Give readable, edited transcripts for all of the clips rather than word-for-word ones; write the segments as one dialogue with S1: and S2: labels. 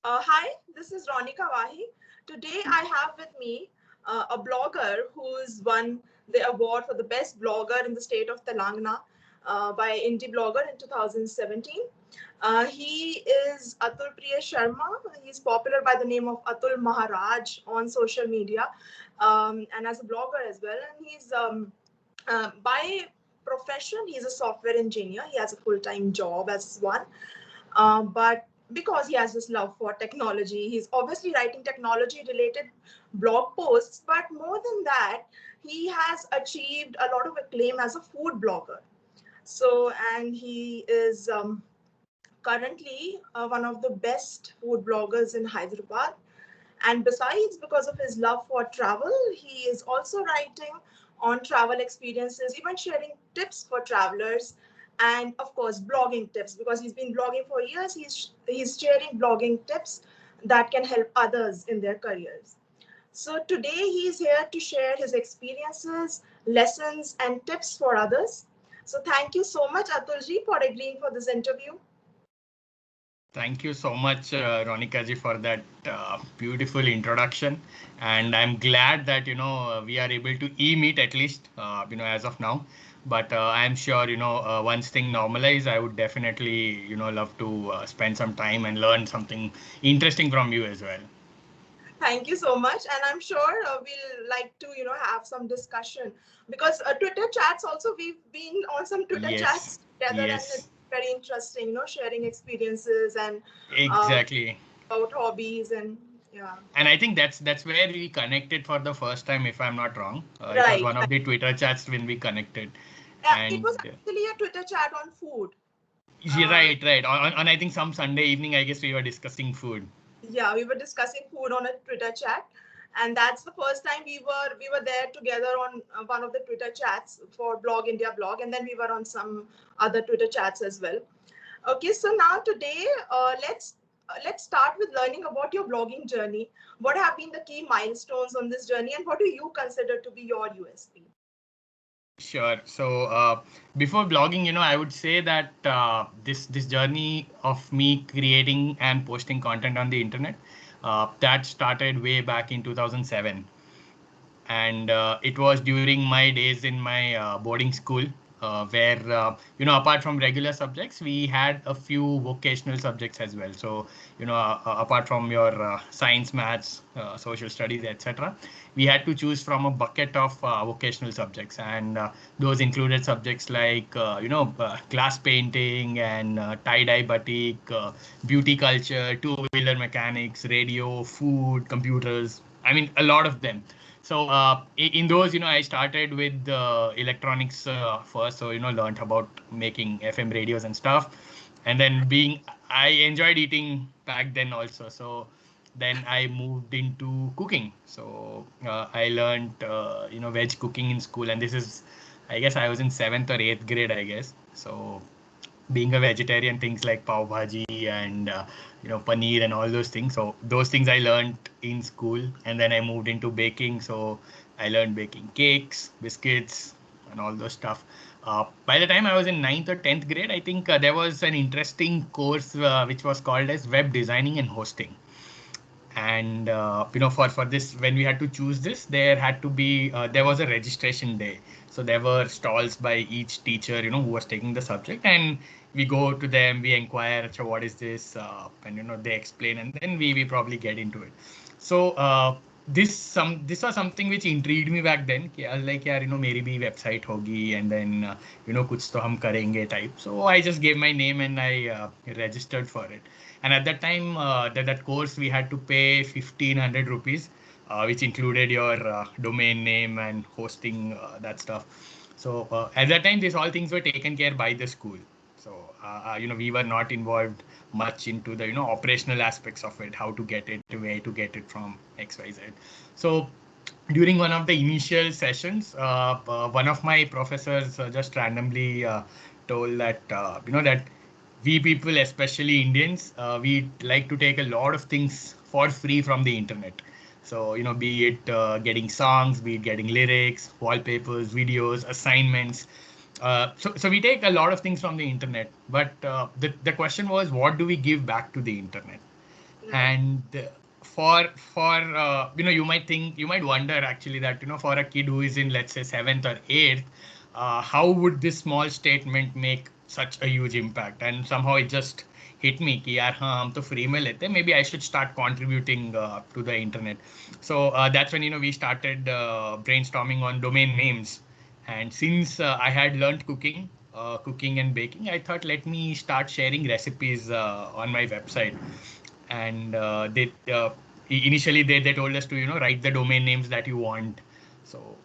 S1: Hi, this is Ronika Wahi. Today I have with me a blogger who's won the award for the best blogger in the state of Telangana by Indie Blogger in 2017. He is Atul Priya Sharma. He's popular by the name of Atul Maharaj on social media and as a blogger as well. And he's by profession, he's a software engineer. He has a full-time job as one. But because he has this love for technology, he's obviously writing technology related blog posts. But more than that, he has achieved a lot of acclaim as a food blogger. So, and he is currently one of the best food bloggers in Hyderabad. And besides, because of his love for travel, he is also writing on travel experiences, even sharing tips for travelers, and of course, blogging tips. Because he's been blogging for years, he's sharing blogging tips that can help others in their careers. So today he's here to share his experiences, lessons, and tips for others. So thank you so much, Atulji, for agreeing for this interview.
S2: Thank you so much, Ronika ji, for that beautiful introduction. And I'm glad that, we are able to e-meet at least, as of now. But I'm sure, once thing normalize, I would definitely, love to spend some time and learn something interesting from you as well.
S1: Thank you so much, and I'm sure we'll like to have some discussion because Twitter chats also we've been on some Twitter
S2: Yes,
S1: chats together, and it's
S2: yes,
S1: very interesting, sharing experiences and uh,
S2: exactly.
S1: about hobbies and yeah.
S2: And I think that's where we connected for the first time, if I'm not wrong. It was
S1: Right,
S2: one
S1: right.
S2: of the Twitter chats when we connected.
S1: It was
S2: And
S1: actually a Twitter chat on food.
S2: yeah,
S1: Uh,
S2: right, right. On I think some Sunday evening, I guess we were discussing food.
S1: yeah, we were discussing food on a Twitter chat, and that's the first time we were there together on one of the Twitter chats for Blog India blog, and then we were on some other Twitter chats as well. Okay, so now today, let's start with learning about your blogging journey. What have been the key milestones on this journey, and what do you consider to be your USP?
S2: Sure. So before blogging, I would say that this journey of me creating and posting content on the internet that started way back in 2007. And it was during my days in my boarding school where apart from regular subjects we had a few vocational subjects as well. So apart from your science, maths, social studies, etc., we had to choose from a bucket of vocational subjects, and those included subjects like glass painting and tie-dye batik, beauty culture, two-wheeler mechanics, radio, food, computers. I mean, a lot of them. So in those, I started with electronics first. So learned about making FM radios and stuff, and then I enjoyed eating back then also. So then I moved into cooking. So I learned veg cooking in school, and this is, I guess I was in seventh or eighth grade, I guess. So being a vegetarian, things like pav bhaji and paneer and all those things. So those things I learned in school, and then I moved into baking. So I learned baking cakes, biscuits, and all those stuff. By the time I was in ninth or tenth grade, I think there was an interesting course which was called as web designing and hosting. And for this, when we had to choose this, there was a registration day. So there were stalls by each teacher who was taking the subject, and we go to them, we inquire, so what is this, and they explain, and then we probably get into it. So this was something which intrigued me back then. I was like, yeah, मेरी भी website होगी, and then कुछ तो हम करेंगे type. So I just gave my name and I registered for it. And at that time, that course we had to pay 1,500 rupees, which included your domain name and hosting, that stuff. So at that time, these all things were taken care by the school. So we were not involved much into the operational aspects of it, how to get it, where to get it from, X, Y, Z. So during one of the initial sessions, one of my professors just randomly told that that we people, especially Indians, we like to take a lot of things for free from the internet. So be it getting songs, be it getting lyrics, wallpapers, videos, assignments. So we take a lot of things from the internet, but the question was, what do we give back to the internet? And for you might wonder actually that for a kid who is in, let's say, 7th or 8th, how would this small statement make such a huge impact? And somehow it just hit me कि यार हाँ हम तो free में लेते हैं, maybe I should start contributing to the internet. So that's when we started brainstorming on domain names. And since I had learned cooking and baking, I thought let me start sharing recipes on my website. And initially they told us to write the domain names that you want. So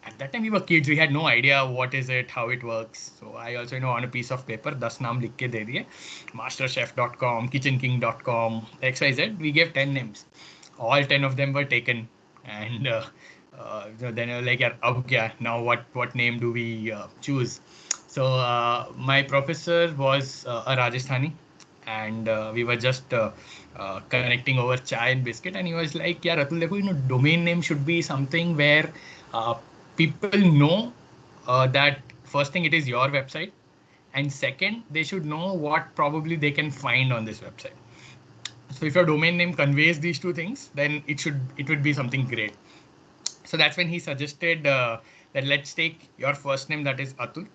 S2: at that time we were kids, we had no idea what is it, how it works. So I also on a piece of paper 10 naam likh ke de diye, masterchef.com, kitchenking.com, xyz. We gave 10 names, all 10 of them were taken. And then I was like, "Yaar, ab kya? Now what name do we choose?" So my professor was a Rajasthani, and we were just connecting over chai and biscuit, and he was like, "Yeah, Atul, dekho, domain name should be something where uh, people know that first thing it is your website, and second they should know what probably they can find on this website. So if your domain name conveys these two things, then it would be something great." So that's when he suggested that let's take your first name, that is Atul,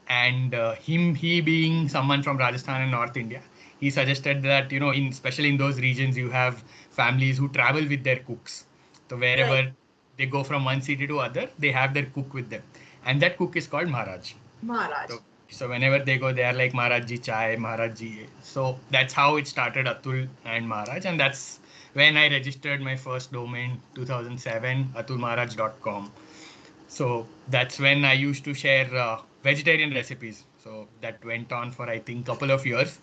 S2: and he being someone from Rajasthan and North India, he suggested that in especially in those regions you have families who travel with their cooks. So
S1: Right.
S2: wherever they go from one city to other, they have their cook with them, and that cook is called Maharaj.
S1: Maharaj.
S2: So whenever they go, they are like Maharaj ji chai, Maharaj ji. So that's how it started, Atul and Maharaj, and that's when I registered my first domain, 2007, atulmaharaj.com. So that's when I used to share vegetarian recipes. So that went on for I think couple of years,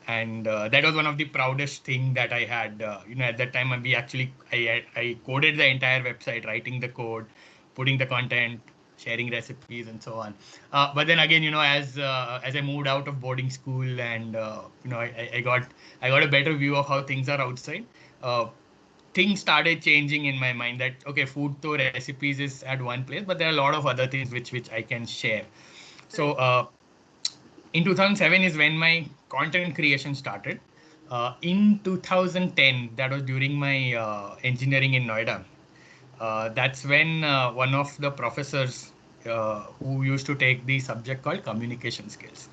S2: and that was one of the proudest thing that I had. At that time we actually I coded the entire website, writing the code, putting the content, sharing recipes, and so on. But then again, as I moved out of boarding school, and I got a better view of how things are outside. Uh, Things started changing in my mind that okay, food to recipes is at one place, but there are a lot of other things which I can share. So
S1: Right.
S2: in 2007 is when my content creation started. In 2010, that was during my engineering in Noida. That's when one of the professors who used to take the subject called communication skills.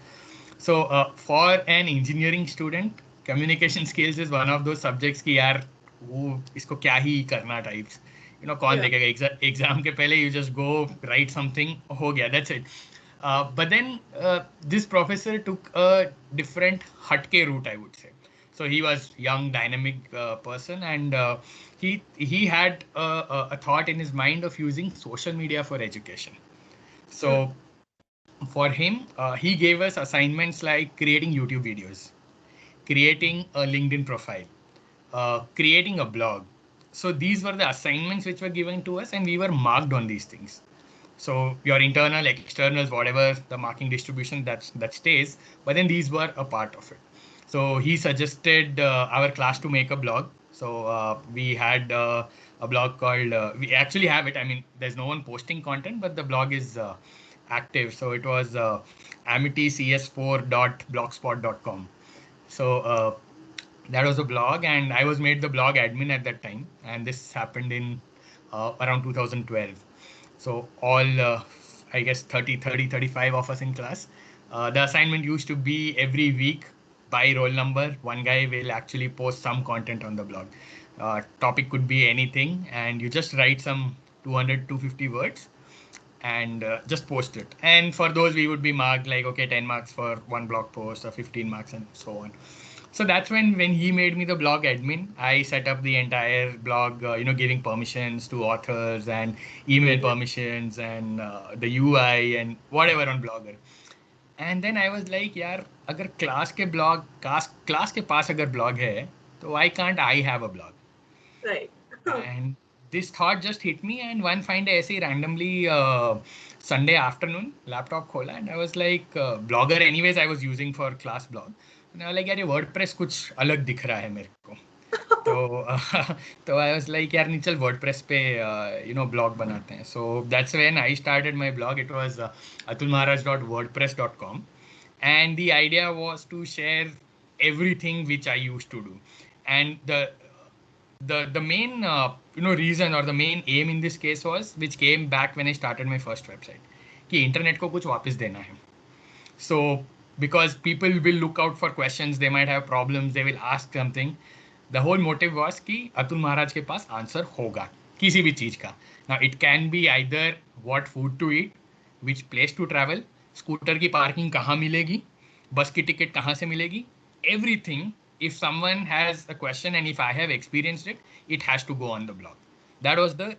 S2: So for an engineering student, communication skills is one of those subjects कि यार वो इसको क्या ही करना types. कौन
S1: Yeah.
S2: देखेगा exam के पहले you just go write something, हो गया, that's it. But then this professor took a different hatke route, I would say. So he was young, dynamic person, and he had a thought in his mind of using social media for education.
S1: Hmm.
S2: So for him, he gave us assignments like creating YouTube videos, creating a LinkedIn profile, creating a blog. So these were the assignments which were given to us, and we were marked on these things. So your internal, externals, whatever the marking distribution that stays, but then these were a part of it. So he suggested our class to make a blog. So we had a blog called, we actually have it. I mean, there's no one posting content, but the blog is active. So it was amitycs4.blogspot.com. So that was a blog, and I was made the blog admin at that time. And this happened in around 2012. So all, I guess 35 of us in class. The assignment used to be every week by roll number. One guy will actually post some content on the blog. Topic could be anything, and you just write some 200, 250 words and just post it. And for those, we would be marked like, okay, 10 marks for one blog post or 15 marks and so on. So that's when he made me the blog admin. I set up the entire blog, giving permissions to authors and email permissions and the UI and whatever on Blogger. And then I was like, यार अगर class के पास अगर blog है, तो why can't I have a blog?
S1: Right.
S2: And this thought just hit me, and one fine day ऐसे ही randomly Sunday afternoon laptop खोला, and I was like blogger anyways I was using for class blog, and I was like यार ये WordPress कुछ अलग दिख रहा है मेरे को. तो तो I was like यार नहीं चल WordPress पे blog बनाते हैं. So that's when I started my blog. It was atulmaharaj.wordpress.com, and the idea was to share everything which I used to do. And the main reason or the main aim in this case was, which came back when I started my first website, कि internet को कुछ वापस देना है. So because people will look out for questions, they might have problems, they will ask something. The whole motive was कि अतुल महाराज के पास answer होगा किसी भी चीज का. Now it can be either what food to eat, which place to travel, scooter की parking कहाँ मिलेगी, बस की टिकट कहाँ से मिलेगी, everything. If someone has a question and if I have experienced it, it has to go on the blog. That was the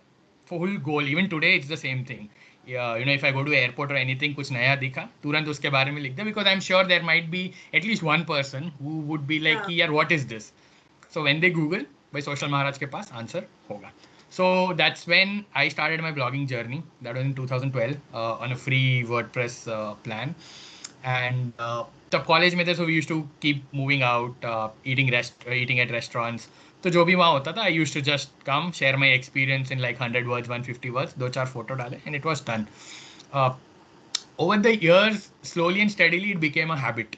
S2: full goal. Even today it's the same thing. If I go to airport or anything, कुछ नया दिखा, तुरंत उसके बारे में लिख दे, because I'm sure there might be at least one person who would be like,
S1: Yeah.
S2: यार what is this? So when they Google, by Social Maharaj के पास answer होगा. So that's when I started my blogging journey. That was in 2012 on a free WordPress plan. And तब college में थे, so we used to keep moving out, eating at restaurants. तो जो भी वहाँ होता था, I used to just come, share my experience in like 100 words, 150 words, 2-4 photo डाले, and it was done. Over the years, slowly and steadily, it became a habit.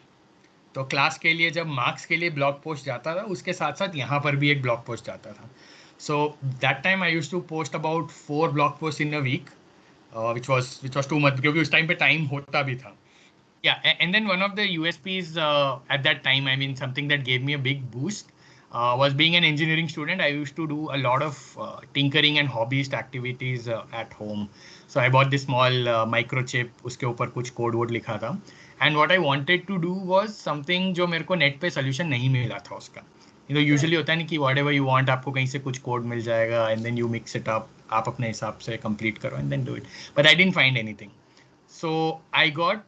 S2: तो class के लिए जब मार्क्स के लिए ब्लॉग पोस्ट जाता था, उसके साथ साथ यहाँ पर भी एक ब्लॉग पोस्ट जाता था. So that time I used to post about 4 blog posts in a week, which was too much, क्योंकि उस टाइम पे टाइम होता भी था. Yeah, and then one of the USPs at that time, I mean, something that gave me a big boost was being an engineering student. I used to do a lot of tinkering and hobbyist activities at home. So I bought this small microchip, उसके ऊपर कुछ code वोड लिखा था. And what I wanted to do was something जो मेरे को net पे solution नहीं मिला था उसका. Usually होता है नहीं कि whatever you want, आपको कहीं से कुछ code मिल जाएगा, and then you mix it up, आप अपने हिसाब से complete करो and then do it. But I didn't find anything. So I got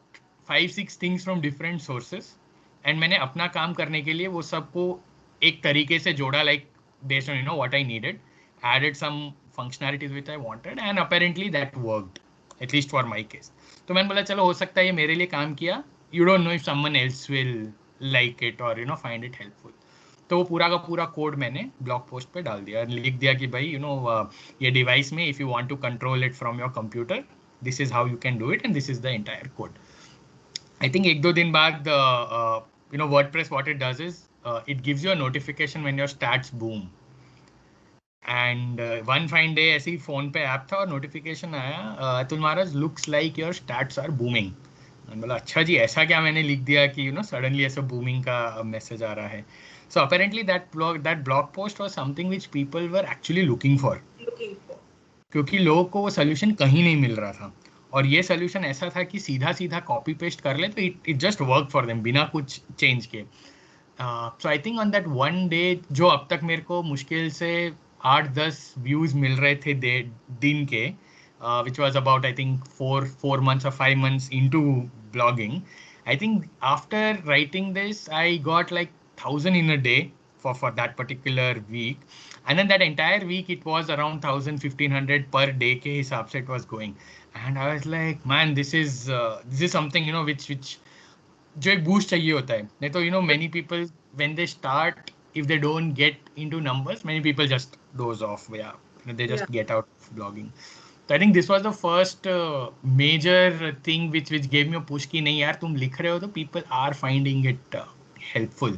S2: 5-6 things from different sources, and मैंने अपना काम करने के लिए वो सबको एक तरीके से जोड़ा, like based on what I needed, added some functionalities which I wanted, and apparently that worked, at least for my case. तो मैंने बोला चलो हो सकता है ये मेरे लिए काम किया, you don't know if someone else will like it or find it helpful. तो वो पूरा का पूरा कोड मैंने ब्लॉग पोस्ट पे डाल दिया, लिख दिया कि भाई ये डिवाइस में, if you want to control it from your computer, this is how you can do it and this is the entire code. I think 1-2 दिन बाद WordPress, what it does is it gives you a notification when your stats boom. And one fine day ऐसे ही phone पे app था और notification आया, अतुल महाराज looks like your stats are booming. मैंने बोला अच्छा जी, ऐसा क्या मैंने लिख दिया कि suddenly ऐसा booming का मैसेज आ रहा है. So apparently that blog post was something which people were actually looking for. क्योंकि लोगों को वो सोल्यूशन कहीं नहीं मिल रहा था, और ये सोल्यूशन ऐसा था कि सीधा सीधा कॉपी पेस्ट कर ले तो it just work for them बिना कुछ चेंज के. So I think on that one day, जो अब तक मेरे को मुश्किल से 8-10 व्यूज मिल रहे थे दिन के, which was about I think 4 months or 5 months into blogging. I think after writing this, I got like 1,000 in a day for that particular week, and then that entire week it was around 1,000-1,500 per day के हिसाब से it was going. And I was like, man, this is something which जो एक boost चाहिए होता है. नहीं तो many people when they start, if they don't get into numbers, many people just doze off. Yeah, they just get out of blogging. So I think this was the first major thing which gave me a push कि नहीं यार तुम लिख रहे हो तो people are finding it helpful.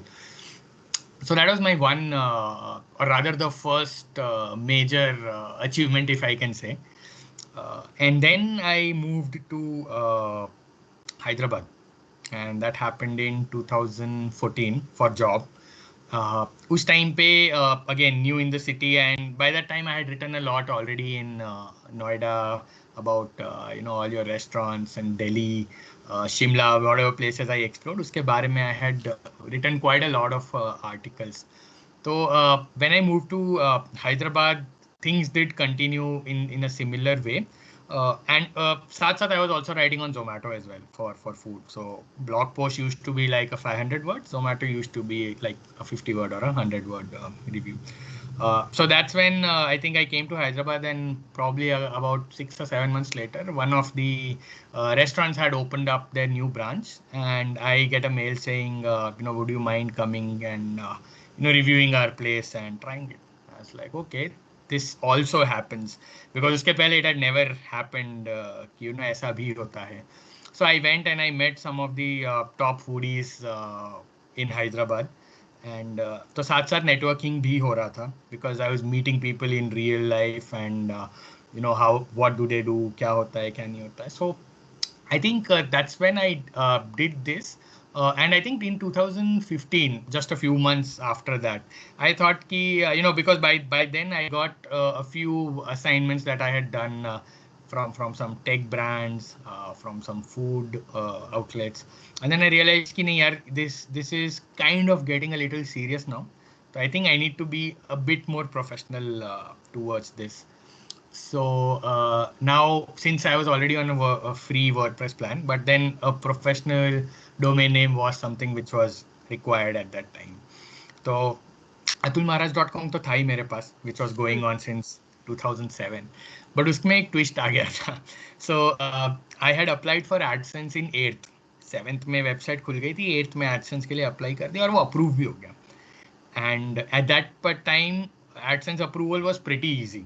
S2: So that was my one, or rather the first major achievement, if I can say. And then I moved to Hyderabad, and that happened in 2014 for job. Us time pe again new in the city, and by that time I had written a lot already in Noida about all your restaurants and Delhi, Shimla, whatever places I explored. Uske bare mein I had written quite a lot of articles. So when I moved to Hyderabad, things did continue in a similar way. And साथ साथ I was also writing on Zomato as well for food. So blog post used to be like a 500 word. Zomato used to be like a 50 word or a 100 word review. So that's when I think I came to Hyderabad, and probably about 6 or 7 months later, one of the restaurants had opened up their new branch, and I get a mail saying, would you mind coming and reviewing our place and trying it. I was like, okay, this also happens, because उसके पहले it had never happened कि ऐसा भी होता है. So I went and I met some of the top foodies in Hyderabad, and तो साथ साथ नेटवर्किंग भी हो रहा था because I was meeting people in real life and you know how what do they do, क्या होता है क्या नहीं होता है. सो I think that's when I did this. And I think in 2015, just a few months after that, I thought ki, you know, because by then I got a few assignments that I had done from some tech brands, from some food outlets. And then I realized ki, nahi, yaar, this is kind of getting a little serious now. So I think I need to be a bit more professional towards this. So now, since I was already on a free WordPress plan, but then a professional domain name was something which was required at that time. So atulmaharaj.com तो था ही मेरे पास, which was going on since 2007. But उसमें एक twist आ गया था. So I had applied for AdSense in 8th. 7th में website खुल गई थी, 8th में AdSense के लिए apply कर दिया और वो approve भी हो गया. And at that time, AdSense approval was pretty easy.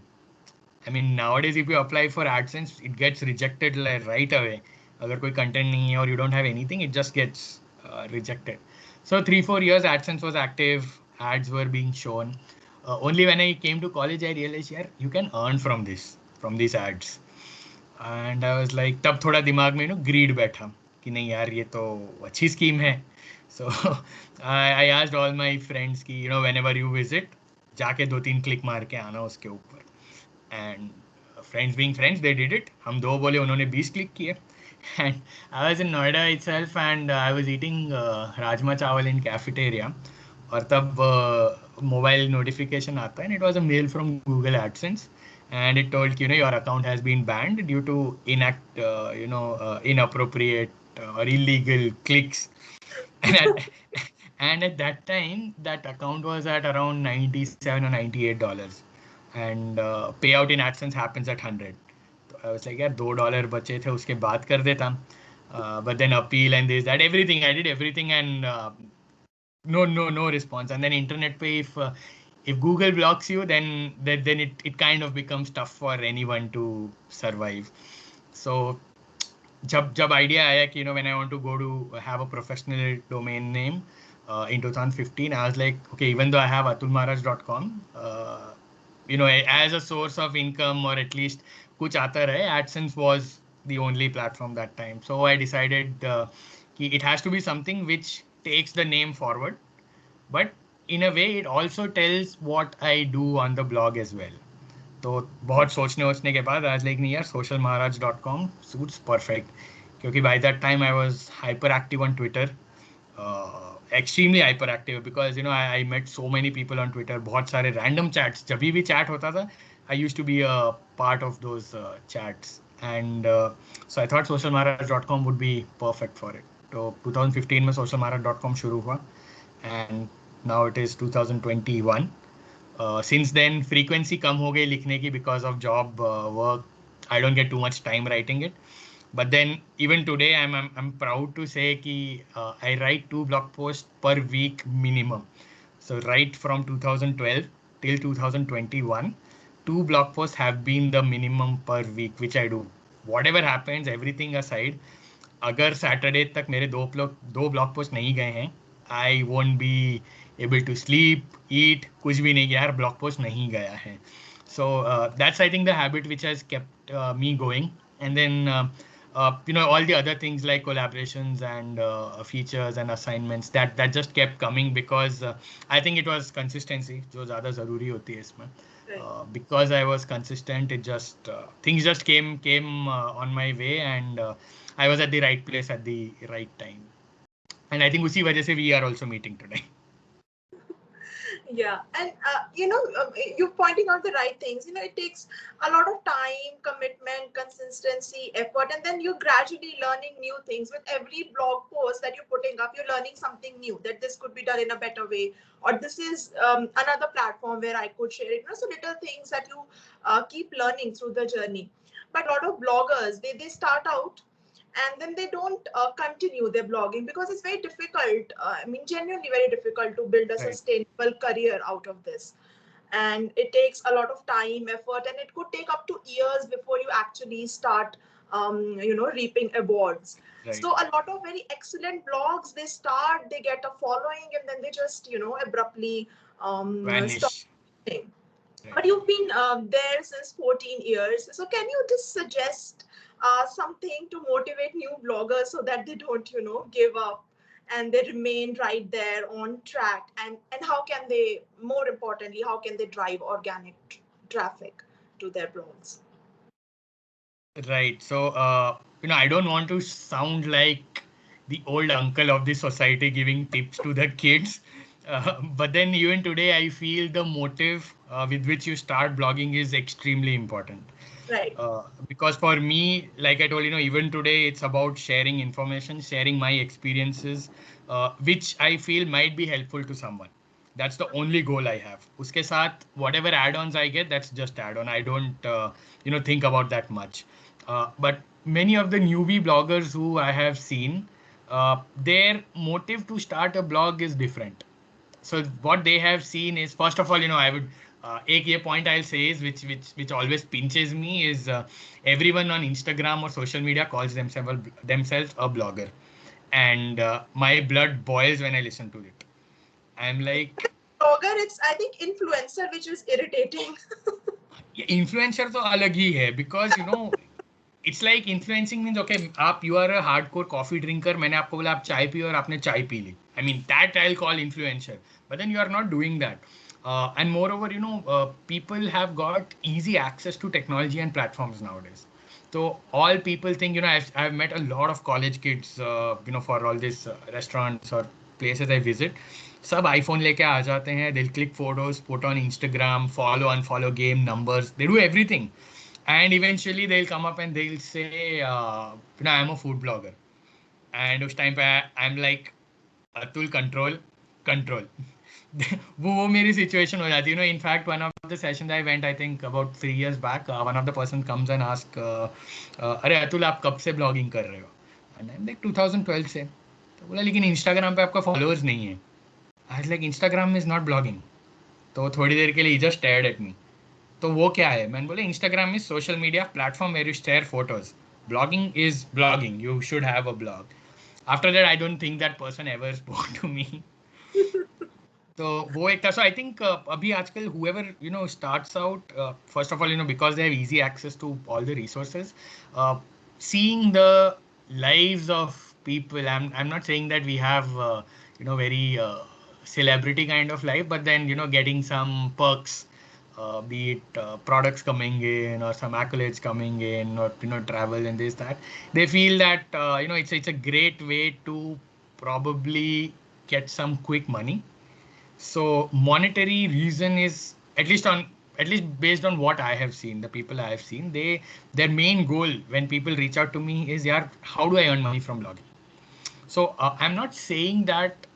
S2: I mean, nowadays, if you apply for AdSense, it gets rejected like right away. अगर कोई content नहीं है or you don't have anything, it just gets rejected. So 3-4 years AdSense was active, ads were being shown. Only when I came to college, I realized, yeah, you can earn from these ads. And I was like, तब थोड़ा दिमाग में greed बैठा कि नहीं यार ये तो अच्छी scheme है. So I asked all my friends कि whenever you visit, जाके 2-3 click मार के आना उसके ऊपर. And friends being friends, they did it. हम दो बोले, उन्होंने 20 क्लिक किए. And I was in Noida itself and I was eating rajma chawal in cafeteria. और तब mobile notification आता है and it was a mail from Google AdSense and it told your account has been banned due to inappropriate or illegal clicks. and at, and at that time that account was at around $97 or $98 and payout in AdSense happens at 100. So I was like, यार $2 बचे थे उसके बाद कर देता. But then appeal and this that everything I did everything and no response. And then internet pay, if Google blocks you, then it kind of becomes tough for anyone to survive. So जब idea आया कि when I want to go to have a professional domain name in 2015, I was like, okay, even though I have atulmaharaj.com, as a source of income or at least कुछ आता रहे, AdSense was the only platform that time. So I decided it has to be something which takes the name forward, but in a way it also tells what I do on the blog as well. तो बहुत सोचने के बाद आज like नहीं यार socialmaharaj.com suits perfect क्योंकि by that time I was hyperactive on Twitter, extremely hyperactive because I met so many people on Twitter. बहुत सारे random chats, जब भी chat होता था I used to be a part of those chats and so I thought socialmaharaj.com would be perfect for it. तो 2015 में socialmaharaj.com शुरू हुआ and now it is 2021. Since then frequency कम हो गई लिखने की because of job work. I don't get too much time writing it. But then even today I'm proud to say कि I write 2 blog posts per week minimum. So right from 2012 till 2021, 2 blog posts have been the minimum per week which I do. Whatever happens, everything aside, अगर Saturday तक मेरे दो blog post नहीं गए हैं, I won't be able to sleep, eat, कुछ भी नहीं यार blog post नहीं गया है. So that's I think the habit which has kept me going. And then all the other things like collaborations and features and assignments that just kept coming because I think it was consistency जो ज़्यादा ज़रूरी होती है इसमें. Because I was consistent, it just things just came on my way and I was at the right place at the right time. And I think उसी वजह से we are also meeting today.
S1: Yeah, and you're pointing out the right things. It takes a lot of time, commitment, consistency, effort, and then you're gradually learning new things. With every blog post that you're putting up, you're learning something new, that this could be done in a better way, or this is another platform where I could share it. So little things that you keep learning through the journey. But a lot of bloggers, they start out and then they don't continue their blogging because it's very difficult. I mean, genuinely very difficult to build a sustainable career out of this. And it takes a lot of time, effort, and it could take up to years before you actually start reaping awards.
S2: Right.
S1: So a lot of very excellent blogs, they start, they get a following, and then they just abruptly stop.
S2: Vanish. Right.
S1: But you've been there since 14 years. So can you just suggest something to motivate new bloggers so that they don't, give up and they remain right there on track? And how can they, more importantly, how can they drive organic traffic to their blogs?
S2: Right. So, I don't want to sound like the old uncle of the society giving tips to the kids. But then even today, I feel the motive with which you start blogging is extremely important.
S1: Right.
S2: Because for me, like I told, even today, it's about sharing information, sharing my experiences, which I feel might be helpful to someone. That's the only goal I have. Uske saath, whatever add-ons I get, that's just add-on. I don't, think about that much. But many of the newbie bloggers who I have seen, their motive to start a blog is different. So what they have seen is, first of all, I would a point I'll say is which always pinches me is everyone on Instagram or social media calls themselves a blogger, and my blood boils when I listen to it. I'm like,
S1: Blogger, it's I think influencer, which is irritating.
S2: influencer तो अलग ही है, because it's like influencing means okay, you are a hardcore coffee drinker, मैंने आपको बोला आप चाय पियो और आपने चाय पी ली. I mean that I'll call influencer, but then you are not doing that. And moreover, people have got easy access to technology and platforms nowadays. So all people think, I've met a lot of college kids, for all these restaurants or places I visit. सब iPhone लेके आ जाते हैं. They'll click photos, put on Instagram, follow, unfollow, game numbers. They do everything. And eventually they'll come up and they'll say, I'm a food blogger. And उस time पे I'm like, Atul, control. वो मेरी situation हो जाती है. In fact, one of the sessions I went, I think about 3 years back, one of the person comes and asks, अरे अतुल आप कब से blogging कर रहे हो? And I'm like 2012 से. तो बोला लेकिन Instagram पे आपका followers नहीं है. I was like, Instagram is not blogging. तो थोड़ी देर के लिए he just stared at me. तो वो क्या है? मैंने बोले Instagram is social media platform where you share photos. Blogging is blogging. You should have a blog. After that, I don't think that person ever spoke to me. तो वो एक था. So I think अभी आजकल whoever starts out, first of all, because they have easy access to all the resources, seeing the lives of people. I'm not saying that we have very celebrity kind of life, but then getting some perks, be it products coming in or some accolades coming in, or travel and this that. They feel that it's a great way to probably get some quick money. So monetary reason is, at least based on what I have seen, the people I have seen, their main goal when people reach out to me is, yeah, how do I earn money from blogging? So I'm not saying that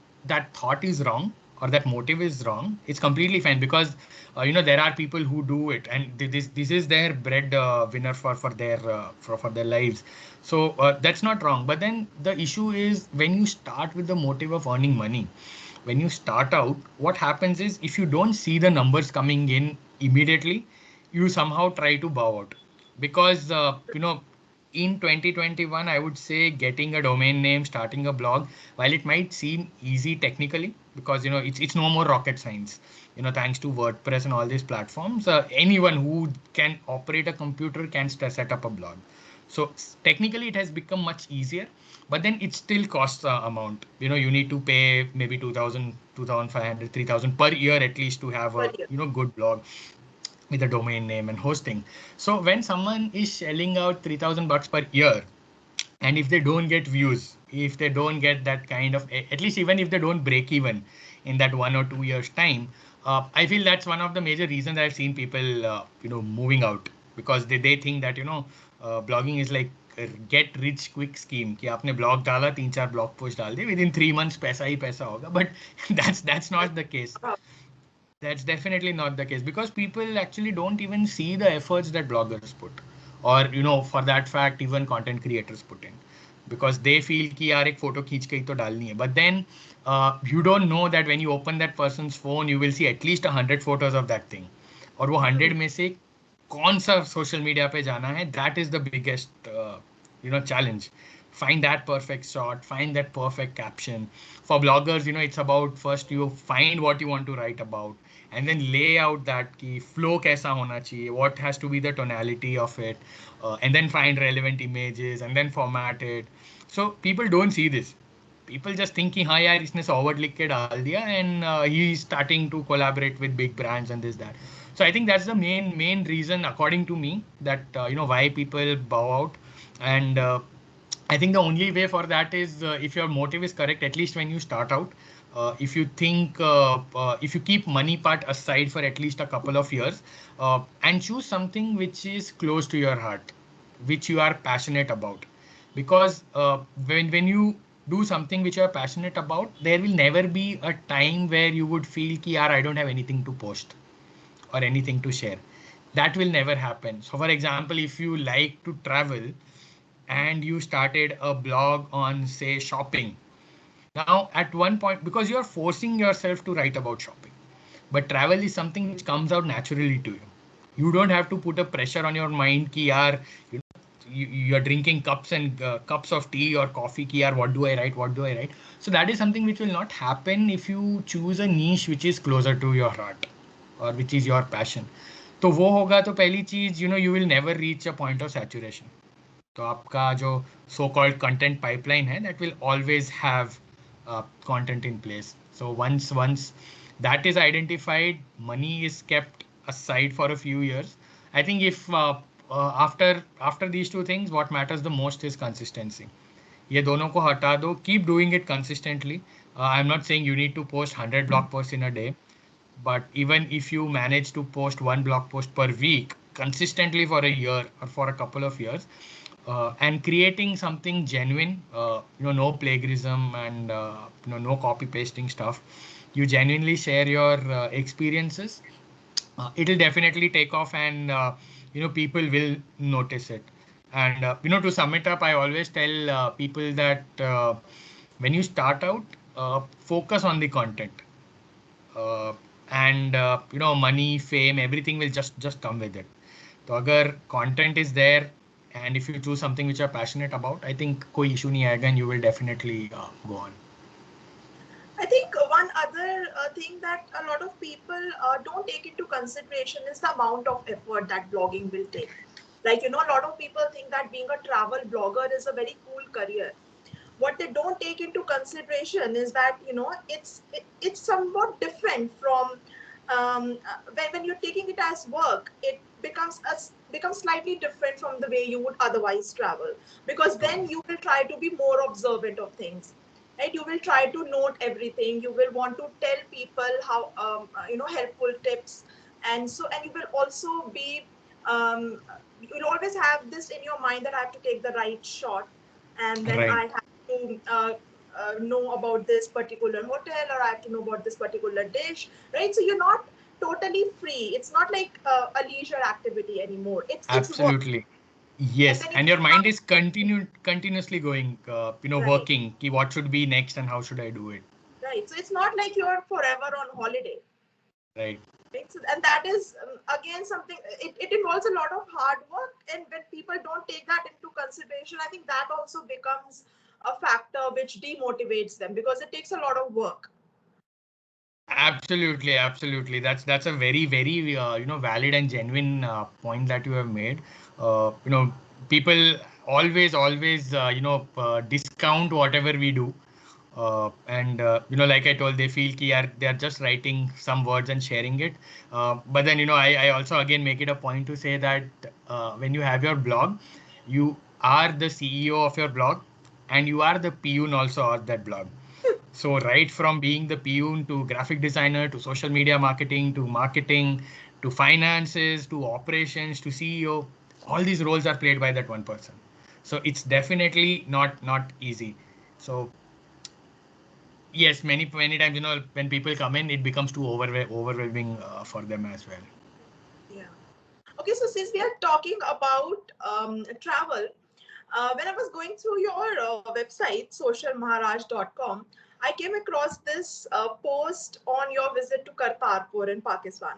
S2: thought is wrong or that motive is wrong. It's completely fine, because there are people who do it, and this is their bread winner for their lives. So that's not wrong. But then the issue is, when you start with the motive of earning money, when you start out, what happens is, if you don't see the numbers coming in immediately, you somehow try to bow out. Because in 2021, I would say getting a domain name, starting a blog, while it might seem easy technically, because it's no more rocket science, thanks to WordPress and all these platforms, anyone who can operate a computer can set up a blog. So technically it has become much easier, but then it still costs amount. You need to pay maybe 2,000, 2,500, 3,000 per year at least to have a good blog with a domain name and hosting. So when someone is shelling out $3,000 per year, and if they don't get views, if they don't get that kind of, at least even if they don't break even in that 1 or 2 years time, I feel that's one of the major reasons I've seen people, moving out, because they think that, blogging is like a get rich quick scheme, कि आपने blog डाला, 3-4 blog post डाल दिए, within 3 months पैसा ही पैसा होगा. But that's not the case. That's definitely not the case, because people actually don't even see the efforts that bloggers put, or for that fact, even content creators put in, because they feel कि यार एक photo खींच के ही तो डालनी है. But then you don't know that when you open that person's phone, you will see at least 100 photos of that thing, और वो 100 में से कौन सा social media पे जाना है, that is the biggest challenge. Find that perfect shot, find that perfect caption. For bloggers, it's about first you find what you want to write about, and then lay out that ki flow kaisa hona chahiye, what has to be the tonality of it, and then find relevant images and then format it. So people don't see this. People just think कि हाँ यार इसने forward लिख के डाल दिया and he is starting to collaborate with big brands and this that. So I think that's the main reason according to me that why people bow out. And I think the only way for that is if your motive is correct, at least when you start out. If you think, if you keep money part aside for at least a couple of years and choose something which is close to your heart, which you are passionate about, because when you do something which you are passionate about, there will never be a time where you would feel ki yaar I don't have anything to post or anything to share. That will never happen. So for example, if you like to travel and you started a blog on say shopping, now at one point, because you are forcing yourself to write about shopping, but travel is something which comes out naturally to you. You don't have to put a pressure on your mind ki yaar, you're drinking cups and cups of tea or coffee ki yaar, what do I write. So that is something which will not happen if you choose a niche which is closer to your heart or which is your passion. तो वो होगा तो पहली चीज, you will never reach a point of saturation. तो आपका जो so called content pipeline है, that will always have content in place. So once that is identified, money is kept aside for a few years. I think if after these two things, what matters the most is consistency. ये दोनों को हटा दो, keep doing it consistently. I'm not saying you need to post 100 blog posts in a day, but even if you manage to post one blog post per week consistently for a year or for a couple of years, and creating something genuine, no plagiarism and no copy pasting stuff, you genuinely share your experiences, it'll definitely take off, and people will notice it. And to sum it up, I always tell people that when you start out, focus on the content, uh, and money, fame, everything will just come with it. So agar content is there and if you choose something which you're passionate about, I think koi issue nahi aayega and you will definitely go on.
S1: I think one other thing that a lot of people don't take into consideration is the amount of effort that blogging will take. Like, a lot of people think that being a travel blogger is a very cool career. What they don't take into consideration is that, it's somewhat different from when you're taking it as work, it becomes slightly different from the way you would otherwise travel, because then you will try to be more observant of things, right? You will try to note everything. You will want to tell people how helpful tips, and you will also be you'll always have this in your mind that I have to take the right shot, and then
S2: Right.
S1: I have to know about this particular hotel, or I have to know about this particular dish, right? So you're not totally free. It's not like a leisure activity anymore. It's work.
S2: Absolutely.
S1: And
S2: Yes.
S1: when
S2: And
S1: it
S2: your mind
S1: becomes
S2: is continuously going,
S1: right,
S2: working. Ki what should be next and how should I do it?
S1: right. So it's not like you're forever on holiday.
S2: Right.
S1: Right? So, and that is again something. It involves a lot of hard work, and when people don't take that into consideration, I think that also becomes a factor which demotivates them, because it takes a lot of work.
S2: Absolutely, absolutely. That's a very valid and genuine point that you have made. People always discount whatever we do, and like I told, they feel they are just writing some words and sharing it. But then I also again make it a point to say that when you have your blog, you are the CEO of your blog, and you are the peon also of that blog. So right from being the peon to graphic designer to social media marketing to finances to operations to CEO, all these roles are played by that one person. So it's definitely not easy. So yes, many times when people come in, it becomes too overwhelming for them as well.
S1: Yeah. Okay, so since we are talking about travel, when I was going through your website, socialmaharaj.com, I came across this post on your visit to Kartarpur in Pakistan,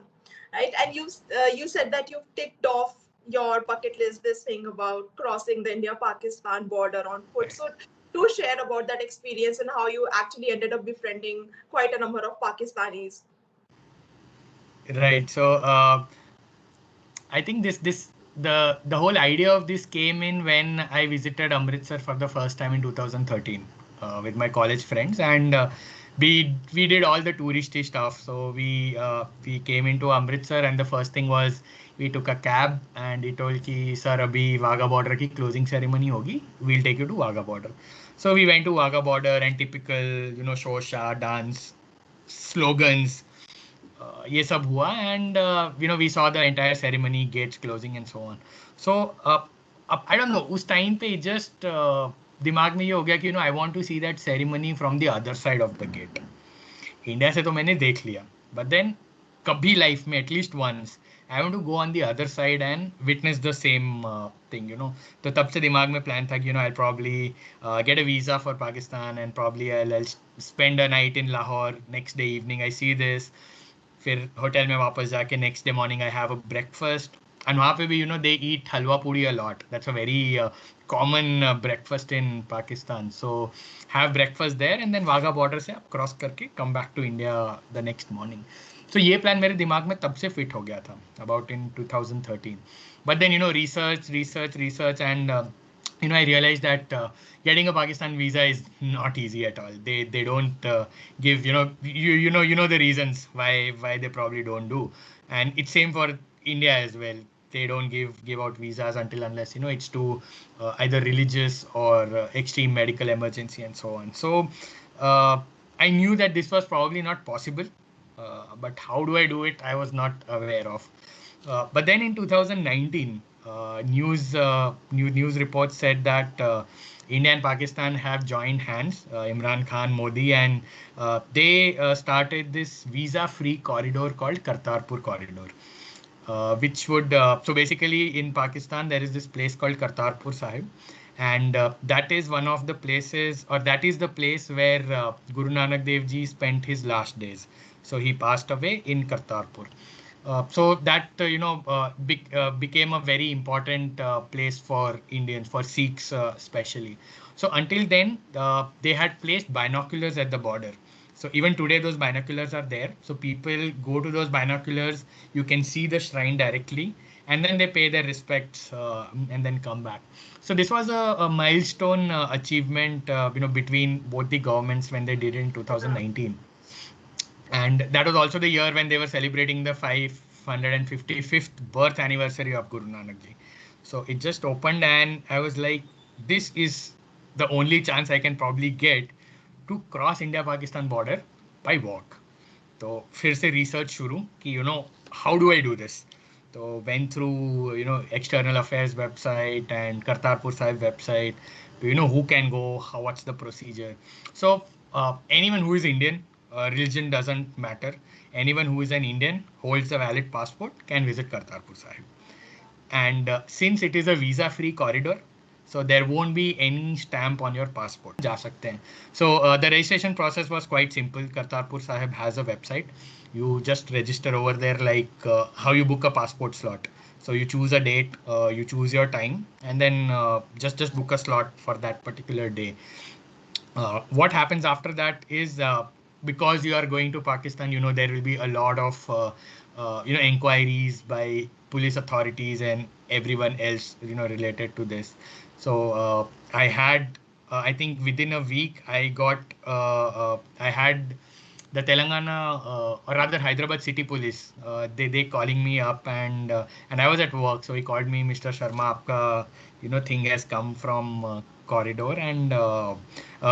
S1: right? And you said that you've ticked off your bucket list this thing about crossing the India-Pakistan border on foot. So do share about that experience and how you actually ended up befriending quite a number of Pakistanis.
S2: Right. So I think the whole idea of this came in when I visited Amritsar for the first time in 2013 with my college friends, and we did all the touristy stuff. So we came into Amritsar, and the first thing was we took a cab, and he told ki sir abhi Wagah border ki closing ceremony hogi, we'll take you to Wagah border. So we went to Wagah border, and typical shosha dance slogans ये सब हुआ, and we saw the entire ceremony, gates closing and so on. So I don't know, उस time पे just दिमाग में ये हो गया कि I want to see that ceremony from the other side of the gate. India से तो मैंने देख लिया, but then कभी life में at least once I want to go on the other side and witness the same thing, तो तब से दिमाग में plan था कि I'll probably get a visa for Pakistan, and probably I'll spend a night in Lahore. Next day evening I see this, फिर hotel में वापस जाके next day morning I have a breakfast, and वहाँ पे भी they eat halwa puri a lot. That's a very common breakfast in Pakistan. So have breakfast there, and then Wagah border से आप cross करके come back to India the next morning. So ये plan मेरे दिमाग में तब से फिट हो गया था, about in 2013. But then research and I realized that getting a Pakistan visa is not easy at all. They don't give you know the reasons why they probably don't do, and it's same for India as well. They don't give out visas until unless it's to either religious or extreme medical emergency and so on. So I knew that this was probably not possible, but how do I do it? I was not aware of. But then in 2019, news reports said that India and Pakistan have joined hands, Imran Khan, Modi, and they started this visa-free corridor called Kartarpur Corridor, which would so basically in Pakistan there is this place called Kartarpur Sahib, and that is one of the places, or that is the place where Guru Nanak Dev Ji spent his last days. So he passed away in Kartarpur. So that became a very important place for Indians, for Sikhs especially. So until then, they had placed binoculars at the border. So even today, those binoculars are there. So people go to those binoculars. You can see the shrine directly, and then they pay their respects and then come back. So this was a milestone achievement, between both the governments when they did it in 2019. And that was also the year when they were celebrating the 555th birth anniversary of Guru Nanak Ji. So it just opened, and I was like, this is the only chance I can probably get to cross India-Pakistan border by walk. So फिर से research शुरू कि how do I do this? So went through external affairs website and Kartarpur Sahib website. Who can go, what's the procedure. So anyone who is Indian, religion doesn't matter. Anyone who is an Indian, holds a valid passport, can visit Kartarpur Sahib. And since it is a visa-free corridor, so there won't be any stamp on your passport. जा सकते हैं. So the registration process was quite simple. Kartarpur Sahib has a website. You just register over there like how you book a passport slot. So you choose a date, you choose your time, and then just book a slot for that particular day. What happens after that is because you are going to Pakistan, there will be a lot of inquiries by police authorities and everyone else related to this. So I had I think within a week I got I had the Telangana or rather Hyderabad City Police. They calling me up, and I was at work, so he called me, Mr. Sharma, आपका thing has come from corridor, and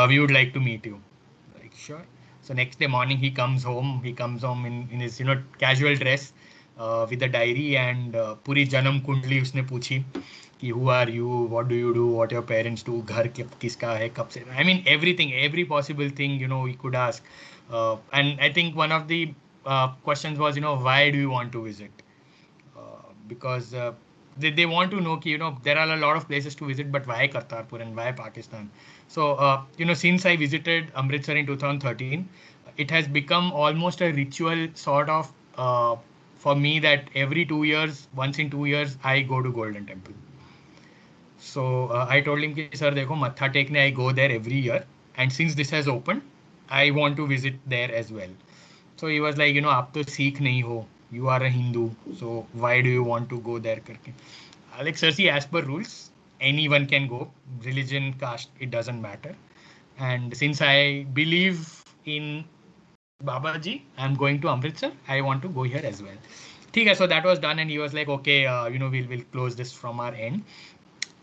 S2: we would like to meet you. Like, sure. So next day morning he comes home in his casual dress with a diary, and पूरी जन्म कुंडली उसने पूछी कि who are you, what do you do, what your parents do, घर किसका है, कब से. I mean everything, every possible thing we could ask. And I think one of the questions was why do you want to visit? Because they want to know, there are a lot of places to visit, but why Kartarpur and why Pakistan? So, since I visited Amritsar in 2013, it has become almost a ritual sort of for me that every 2 years, once in 2 years, I go to Golden Temple. So I told him, sir, देखो मत्था टेकने I go there every year. And since this has opened, I want to visit there as well. So he was like, आप तो Sikh नहीं हो. You are a Hindu. So why do you want to go there? करके. Alex, sir, see, as per rules, anyone can go. Religion, caste, it doesn't matter. And since I believe in Babaji, I'm going to Amritsar. I want to go here as well. Okay, so that was done, and he was like, okay, we'll close this from our end.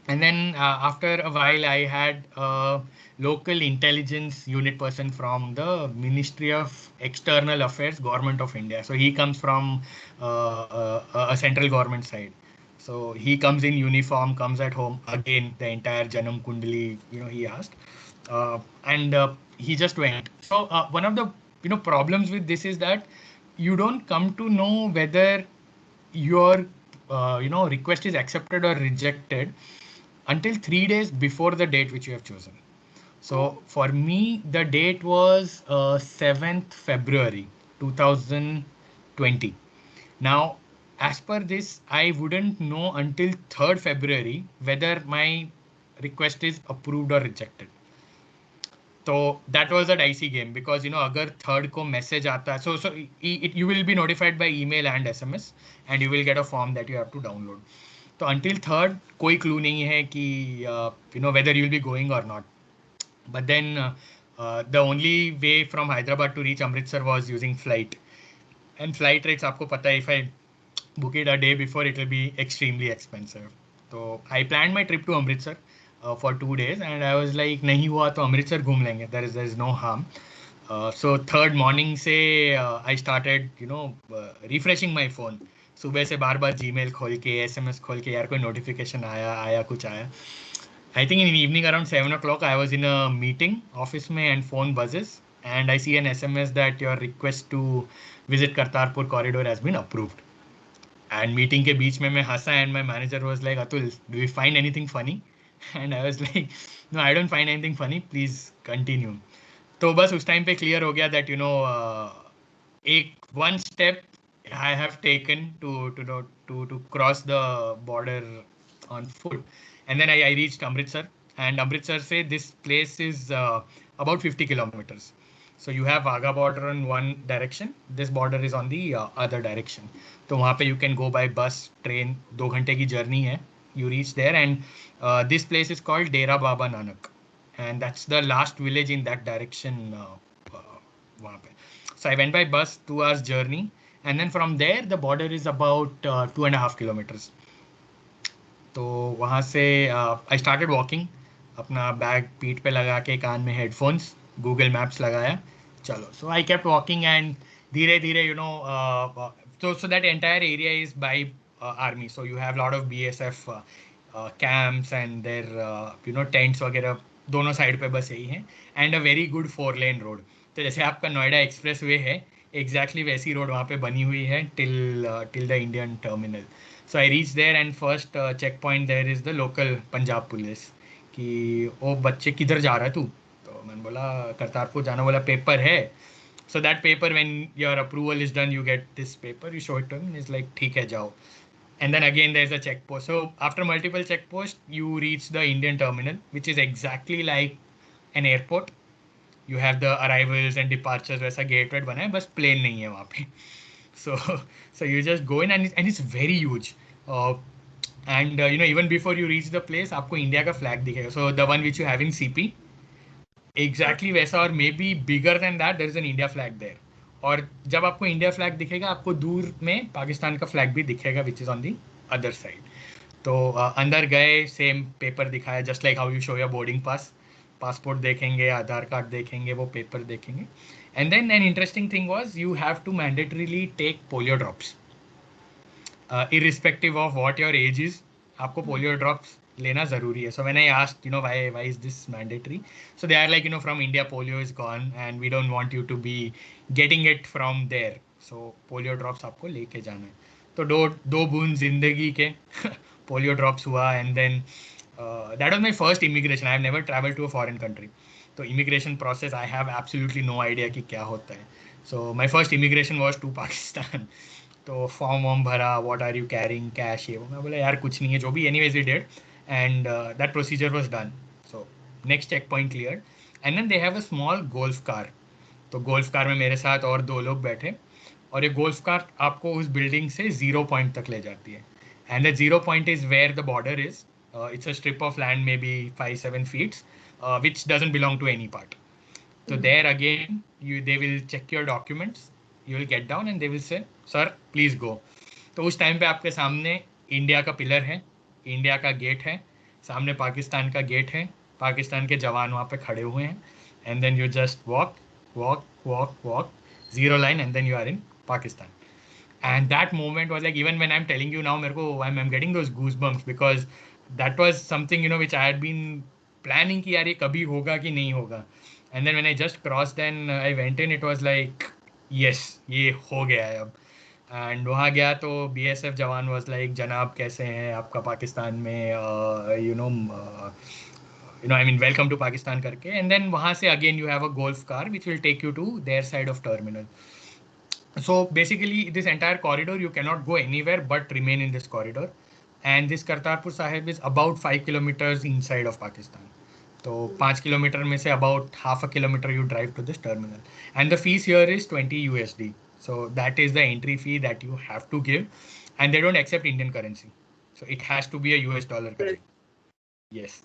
S2: And then after a while, I had a local intelligence unit person from the Ministry of External Affairs, Government of India. So he comes from a central government side. So he comes in uniform, comes at home. Again, the entire Janam Kundali, he asked. And he just went. So one of the problems with this is that you don't come to know whether your request is accepted or rejected until 3 days before the date which you have chosen. So for me, the date was 7th February 2020. Now, as per this, I wouldn't know until 3rd February whether my request is approved or rejected. So that was a dicey game because agar 3rd ko message aata, so you will be notified by email and SMS, and you will get a form that you have to download. So until 3rd, कोई clue नहीं है कि whether you will be going or not. But then the only way from Hyderabad to reach Amritsar was using flight. And flight rates, आपको पता है, if I book it a day before, it will be extremely expensive. So I planned my trip to Amritsar for 2 days, and I was like, नहीं हुआ तो अमृतसर घूम लेंगे. There is no harm. So 3rd morning से I started refreshing my phone. सुबह से बार बार Gmail खोल के SMS खोल के यार कोई notification आया कुछ आया. I think in the evening around 7 o'clock I was in a meeting office में and phone buzzes and I see an SMS that your request to visit Kartarpur corridor has been approved. And meeting के बीच में मैं हंसा and my manager was like, Atul, do you find anything funny? And I was like, no, I don't find anything funny. Please continue. तो बस उस time पे clear हो गया that एक one step I have taken to cross the border on foot, and then I reached Amritsar, and Amritsar से this place is about 50 kilometers. So you have Wagah border on one direction, this border is on the other direction. तो वहाँ पे you can go by bus, train, 2 घंटे की journey है. You reach there, and this place is called Dera Baba Nanak, and that's the last village in that direction. So I went by bus, 2 hours journey, and then from there the border is about 2.5 kilometers. तो वहाँ से I started walking, अपना bag पीठ पे लगा के, कान में headphones, Google maps लगाया, चलो. So I kept walking, and धीरे धीरे so that entire area is by army. So you have a lot of BSF camps and their tents वगैरह दोनों साइड पे बस यही है, and a very good 4-lane road. तो जैसे आपका नोएडा एक्सप्रेस वे है, exactly वैसी रोड वहाँ पे बनी हुई है till the Indian terminal. So I reached there, and first checkpoint there is the local Punjab police कि ओ बच्चे किधर जा रहा है तू. तो मैंने बोला करतारपुर जाना. बोला पेपर है. So that paper, when your approval is done, you get this paper, you show it to him, and he's like, ठीक है जाओ. And then again there's a checkpost. So after multiple checkposts, you reach the Indian terminal, which is exactly like an airport. You have the arrivals and departures, वैसा gateway बना है, बस plane नहीं है वहाँ पे. So you just go in, and it's very huge. And even before you reach the place, आपको India का फ्लैग दिखेगा. So the one which you have in CP, exactly वैसा, और maybe bigger than that, there is an India flag there. और जब आपको India flag दिखेगा, आपको दूर में पाकिस्तान का फ्लैग भी दिखेगा, which is on the other side. तो अंदर गए, सेम पेपर दिखाया, just like how you show your boarding pass. Passport देखेंगे, आधार कार्ड देखेंगे, वो पेपर देखेंगे. And then an interesting thing was, you have to mandatorily take polio drops irrespective of what your age is. आपको polio drops लेना जरूरी है. So when I asked, why is this mandatory? So they are like, from India, polio is gone, and we don't want you to be getting it from there. So polio drops आपको लेके जाना है. तो दो बूंद जिंदगी के polio drops हुआ, and then that was my first immigration. I have never traveled to a foreign country. So immigration process, I have absolutely no idea कि क्या होता है. So my first immigration was to Pakistan. तो form वॉर्म भरा, what are you carrying, cash, ये वो. मैं बोला यार कुछ नहीं है, जो भी. Anyways we did, and that procedure was done. So next check point clear, and then they have a small golf car. तो गोल्फ कार में मेरे साथ और 2 लोग बैठे, और ये गोल्फ कार आपको उस बिल्डिंग से 0 पॉइंट तक ले जाती है. And the 0 point is where the border is. It's a strip of land, maybe 5-7 feet, which doesn't belong to any part. So there again, they will check your documents. You will get down and they will say, "Sir, please go." तो उस time पे आपके सामने India का pillar है, India का gate है, सामने पाकिस्तान का गेट है, पाकिस्तान के जवान वहाँ पे खड़े हुए हैं, and then you just walk, 0 line, and then you are in Pakistan. And that moment was like, even when I'm telling you now, मेरे को I'm getting those goosebumps, because that was something, which I had been planning कि यार ये कभी होगा कि नहीं होगा. And then when I just crossed, then I went in, it was like, yes, ये हो गया है अब. And वहाँ गया तो BSF जवान was like, जनाब कैसे हैं, आपका पाकिस्तान में, I mean, welcome to Pakistan करके. And then वहाँ से again you have a golf car which will take you to their side of terminal. So basically this entire corridor, you cannot go anywhere but remain in this corridor. And this Kartarpur Sahib is about 5 kilometers inside of Pakistan. So 5 kilometer में से about half a kilometer you drive to this terminal. And the fees here is 20 USD. So that is the entry fee that you have to give. And they don't accept Indian currency. So it has to be a US dollar currency. Yes.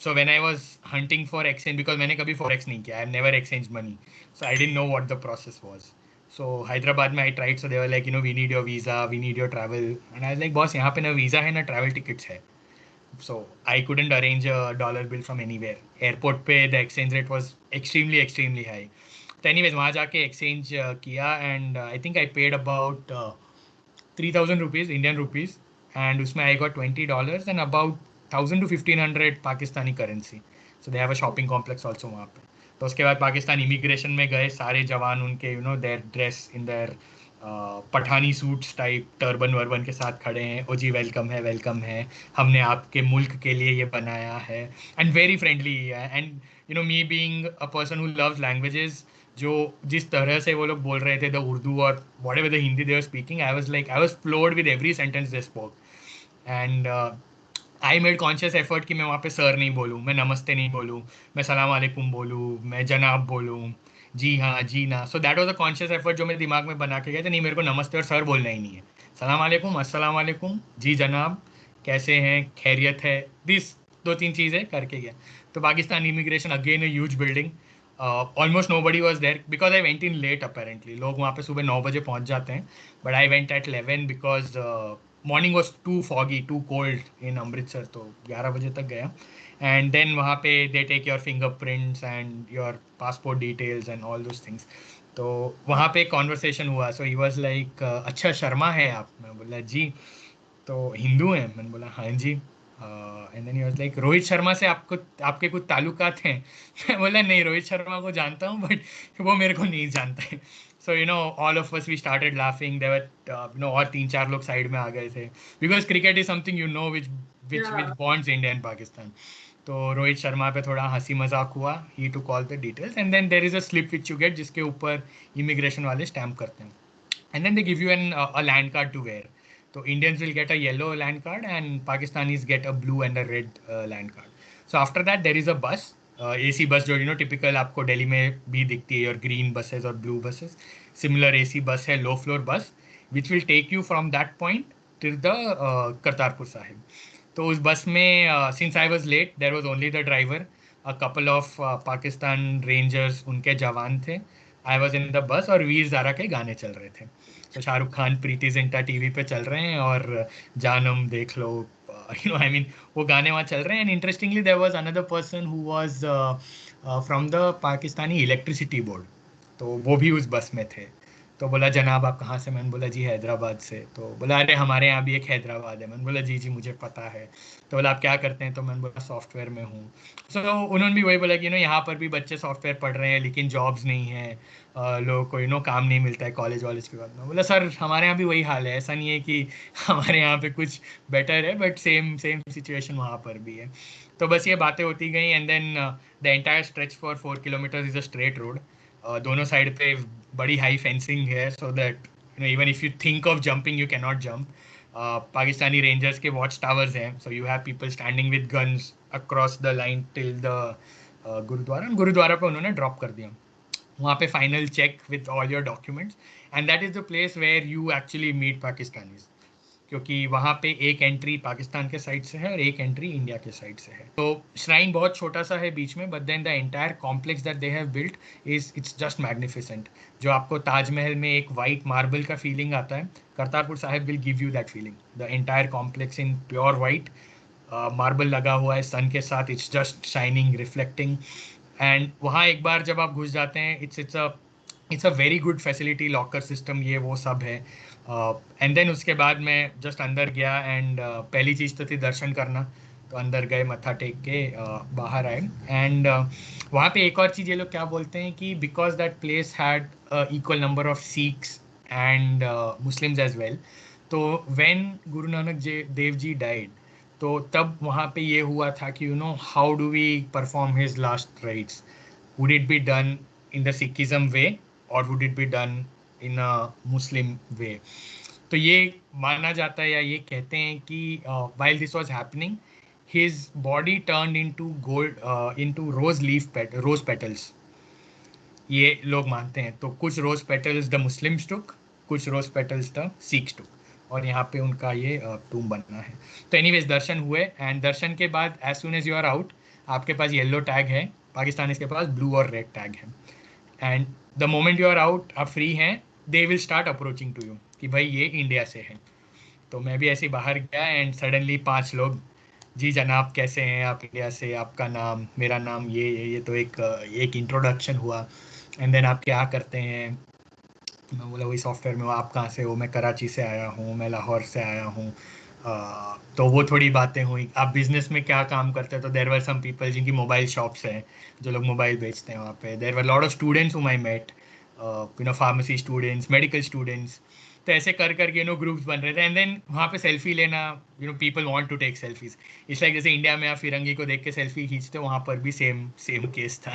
S2: So when I was hunting for exchange, because मैंने कभी forex नहीं किया, I have never exchanged money. So I didn't know what the process was. So Hyderabad में I tried, so they were like, we need your visa, we need your travel. And I was like, boss, यहाँ पे ना visa है ना travel tickets है. So I couldn't arrange a dollar bill from anywhere. Airport पे the exchange rate was extremely high. So anyways, वहाँ जाके exchange किया, and I think I paid about 3,000 rupees, Indian rupees, and उसमें I got $20 and about 1,000 to 1,500 Pakistani currency. So they have a shopping complex also वहाँ पे. तो उसके बाद Pakistan immigration में गए, सारे जवान उनके their dress in their Pathani suits type, turban वर्बन के साथ खड़े हैं. ओ जी वेलकम है, हमने आपके मुल्क के लिए ये बनाया है. And very friendly. And me being a person who loves languages, जो जिस तरह से वो लोग बोल रहे थे, द उर्दू और whatever the Hindi they were speaking, I was floored with every sentence they spoke. And I made conscious effort कि मैं वहाँ पे सर नहीं बोलूँ, मैं नमस्ते नहीं बोलूँ, मैं सलाम वालेकुम बोलूँ, मैं जनाब बोलूँ, जी हाँ जी ना. So that was a conscious effort जो मेरे दिमाग में बना के गए थे. नहीं, मेरे को नमस्ते और सर बोलना ही नहीं है. सलाम वालेकुम, अस्सलाम वालेकुम, जी जनाब, कैसे हैं, खैरियत है, दिस 2-3 चीज़ें करके गया. तो Pakistan immigration again a huge building. Almost nobody was there because I went in late. Apparently लोग वहाँ पे सुबह 9 बजे पहुँच जाते हैं, but I went at 11 because morning was too foggy, too cold in Amritsar. तो 11 बजे तक गया. एंड देन वहाँ पे they take your fingerprints and your passport details and all those things. तो वहाँ पे कॉन्वर्सेशन हुआ. सो ही वॉज लाइक, अच्छा शर्मा है आप? मैं बोला जी. तो हिंदू हैं? मैंने बोला हाँ जी. And then he was like, Rohit Sharma से आपके कुछ ताल्लुकात हैं? मैं बोला नहीं, रोहित शर्मा को जानता हूँ बट वो मेरे को नहीं जानता है. So all of us we started laughing. There और 3-4 लोग साइड में आ गए थे, because cricket is something which bonds India and Pakistan. तो रोहित शर्मा पे थोड़ा हंसी मजाक हुआ. He took all the details, and then there is a slip which you get, जिसके ऊपर इमिग्रेशन वाले स्टैम्प करते हैं. And then they give you a land card to wear. So Indians will get a yellow land card and Pakistanis get a blue and a red land card. So after that there is a bus, AC bus जो typical आपको दिल्ली में भी दिखती है, और green buses और blue buses. Similar AC bus है, low floor bus, which will take you from that point till the Kartarpur Sahib. तो उस बस में since I was late, there was only the driver, a couple of Pakistan Rangers, उनके जवान थे. I was in the bus और वीर ज़ारा के गाने चल रहे थे. तो शाहरुख खान, प्रीति जिंटा टीवी पे चल रहे हैं, और जानम देख लो, आई मीन वो गाने वहाँ चल रहे हैं. And interestingly there was another person who was from the Pakistani electricity board, तो वो भी उस बस में थे. तो तो बोला जनाब आप कहाँ से? मैंने बोला जी हैदराबाद से। तो बोला अरे हमारे यहाँ भी एक हैदराबाद है। मैंने बोला जी जी मुझे पता है। तो बोला आप क्या करते हैं? तो मैंने बोला सॉफ्टवेयर में हूँ। सो उन्होंने भी वही बोला कि यहाँ पर भी बच्चे सॉफ्टवेयर पढ़ रहे हैं लेकिन जॉब्स नहीं है, लोगों को काम नहीं मिलता है कॉलेज वॉलेज के बाद में। बोला सर हमारे यहाँ भी वही हाल है, ऐसा नहीं है कि हमारे यहाँ पे कुछ बेटर है, बट सेम सेम सिचुएशन वहाँ पर भी है। तो बस ये बातें होती गई and then the entire stretch for 4 kilometre is a straight road. दोनों साइड पे बड़ी हाई फेंसिंग है, so that even if you think of jumping you cannot jump. Pakistani rangers के वॉच टावर्स हैं, so you have people standing with guns across the line till the gurdwara पे उन्होंने drop कर दिया। वहाँ पे final check with all your documents and that is the place where you actually meet Pakistanis, क्योंकि वहाँ पे एक एंट्री पाकिस्तान के साइड से है और एक एंट्री इंडिया के साइड से है। तो श्राइन बहुत छोटा सा है बीच में, but then the entire complex that they have built is it's just magnificent. जो आपको ताजमहल में एक वाइट मार्बल का फीलिंग आता है, Kartarpur Sahib will give you that feeling. The entire complex in pure white, marble लगा हुआ है सन के साथ, it's just shining reflecting. And वहाँ एक बार जब आप घुस जाते हैं, it's a very good facility, locker system ये वो सब है। एंड देन उसके बाद मैं जस्ट अंदर गया एंड पहली चीज़ तो थी दर्शन करना। तो अंदर गए, मत्था टेक के बाहर आए एंड वहाँ पे एक और चीज़ ये लोग क्या बोलते हैं कि because that place had equal number of Sikhs and Muslims as well, तो व्हेन गुरु नानक देव जी डाइड, तो तब वहाँ पे ये हुआ था कि how do we perform his last rites, would it be done in the Sikhism way और would it be done in a Muslim way. तो ये माना जाता है या ये कहते हैं कि while this was happening his body turned into gold into rose petals, ये लोग मानते हैं। तो कुछ रोज पेटल्स द मुस्लिम्स टुक, कुछ रोज पेटल्स द सिख्स टुक, और यहाँ पे उनका ये टूम बनना है। तो एनीवेज दर्शन हुए एंड दर्शन के बाद as soon as you are out, आपके पास येलो टैग है, पाकिस्तान के पास ब्लू और रेड टैग है। And the moment you are out, आप फ्री हैं, they will start approaching to you कि भाई ये इंडिया से है। तो मैं भी ऐसे ही बाहर गया एंड सडनली 5 लोग, जी जनाब कैसे हैं आप, इंडिया से, आपका नाम, मेरा नाम ये तो एक इंट्रोडक्शन हुआ। एंड देन आप क्या करते हैं? मैं बोला वही सॉफ्टवेयर में हूँ। आप कहाँ से हो? मैं कराची से आया हूँ, मैं लाहौर से आया हूँ। तो वो थोड़ी बातें हुई, आप बिजनेस में क्या काम करते हैं? तो देयर वर सम पीपल जिनकी मोबाइल शॉप्स हैं, जो लोग मोबाइल बेचते हैं वहाँ पे। There were lot of students whom I met, pharmacy students, medical students. तो ऐसे कर करके ग्रुप्स बन रहे थे एंड देन वहाँ पे सेल्फी लेना, people want to take selfies. It's like जैसे इंडिया में आप फिरंगी को देख के सेल्फी खींचते, वहाँ पर भी सेम सेम केस था।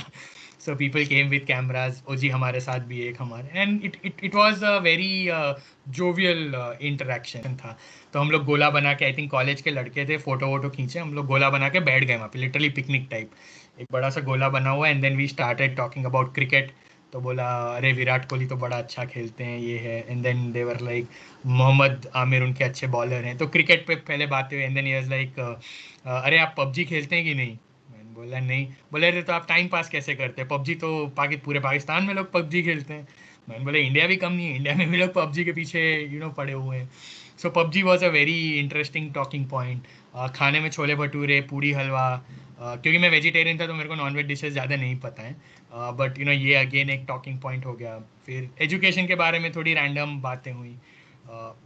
S2: So people came with cameras, ओ जी हमारे साथ भी एक हमारे, and it was a very jovial interaction था। तो हम लोग गोला बना के, आई थिंक कॉलेज के लड़के थे, फोटो वोटो खींचे, हम लोग गोला बना के बैठ गए वहाँ पे, लिटरली पिकनिक टाइप, एक बड़ा सा गोला बना हुआ। And then we started talking about cricket. तो बोला अरे विराट कोहली तो बड़ा अच्छा खेलते हैं, ये है। And then they were like Mohammad Amir उनके अच्छे बॉलर हैं, तो क्रिकेट पे पहले बातें हुई। And then he was like अरे आप पबजी खेलते हैं कि नहीं? मैंने बोला नहीं। बोले अरे तो आप टाइम पास कैसे करते हैं? पबजी तो पूरे पाकिस्तान में लोग पबजी खेलते हैं। मैंने बोला इंडिया भी कम नहीं है, इंडिया में भी लोग पबजी के पीछे पड़े हुए हैं। So PUBG was a very interesting talking point. खाने में छोले भटूरे, पूड़ी हलवा, क्योंकि मैं वेजिटेरियन था तो मेरे को नॉन वेज डिशेज ज़्यादा नहीं पता है, बट ये अगेन एक टॉकिंग पॉइंट हो गया। फिर एजुकेशन के बारे में थोड़ी रैंडम बातें हुई।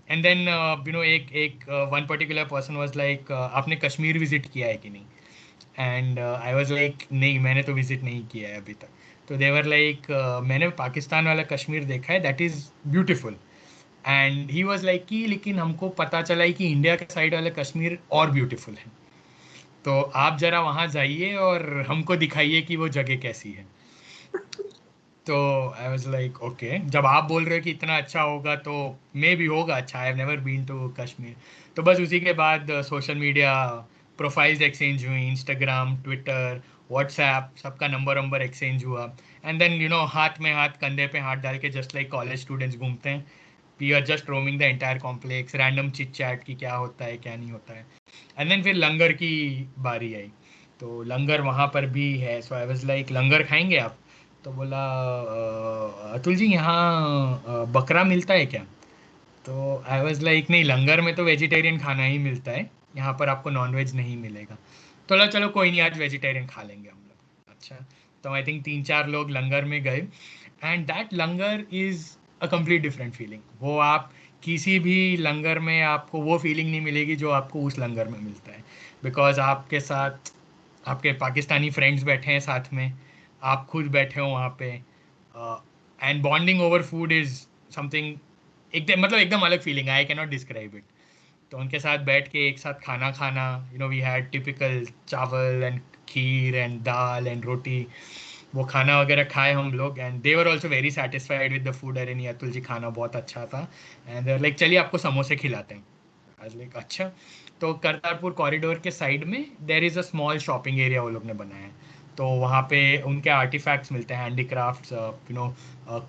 S2: एंड देन एक एक one particular person was like आपने कश्मीर विजिट किया है कि नहीं? एंड आई वाज लाइक नहीं, मैंने तो विजिट नहीं किया है अभी तक। तो देवर लाइक मैंने पाकिस्तान वाला कश्मीर देखा है, that is beautiful. And he was like कि लेकिन हमको पता चला है कि इंडिया के साइड वाले कश्मीर और ब्यूटीफुल है, तो आप जरा वहाँ जाइए और हमको दिखाइए कि वो जगह कैसी है। तो आई वाज लाइक ओके, जब आप बोल रहे हो कि इतना अच्छा होगा तो मे भी होगा अच्छा। I have never been to Kashmir. तो बस उसी के बाद सोशल मीडिया प्रोफाइल्स एक्सचेंज हुई, इंस्टाग्राम, ट्विटर, व्हाट्सएप, सबका नंबर नंबर एक्सचेंज हुआ। एंड देन हाथ में हाथ, कंधे पे हाथ डाल के जस्ट लाइक कॉलेज स्टूडेंट्स घूमते हैं, we are just roaming the entire complex, random chit chat की क्या होता है क्या नहीं होता है। एंड देन फिर लंगर की बारी आई, तो लंगर वहाँ पर भी है। सो आई वाज लाइक लंगर खाएंगे आप? तो बोला अतुल जी यहाँ बकरा मिलता है क्या? तो आई वाज लाइक नहीं, लंगर में तो वेजिटेरियन खाना ही मिलता है, यहाँ पर आपको नॉन वेज नहीं मिलेगा। तो बोला चलो कोई नहीं, आज वेजिटेरियन खा लेंगे हम लोग। अच्छा, तो आई थिंक 3-4 लोग लंगर में गए and that langar is a complete different feeling. वो आप किसी भी लंगर में आपको वो फीलिंग नहीं मिलेगी जो आपको उस लंगर में मिलता है, बिकॉज आपके साथ आपके पाकिस्तानी फ्रेंड्स बैठे हैं साथ में, आप खुद बैठे हो वहाँ पे, and bonding over food is something एकदम मतलब एकदम अलग फीलिंग है, I can not describe it. तो उनके साथ बैठ के एक साथ खाना खाना, we had typical chawal and kheer and dal and roti, वो खाना वगैरह खाए हम लोग, and they were also very satisfied with the food. अरे नहीं अतुल जी खाना बहुत अच्छा था, एंड लाइक चलिए आपको समोसे खिलाते हैं। आज लाइक अच्छा। तो करतारपुर कॉरिडोर के साइड में there is a small shopping area वो लोग ने बनाया है। तो वहाँ पे उनके आर्टिफैक्ट्स मिलते हैं, हैंडीक्राफ्ट्स,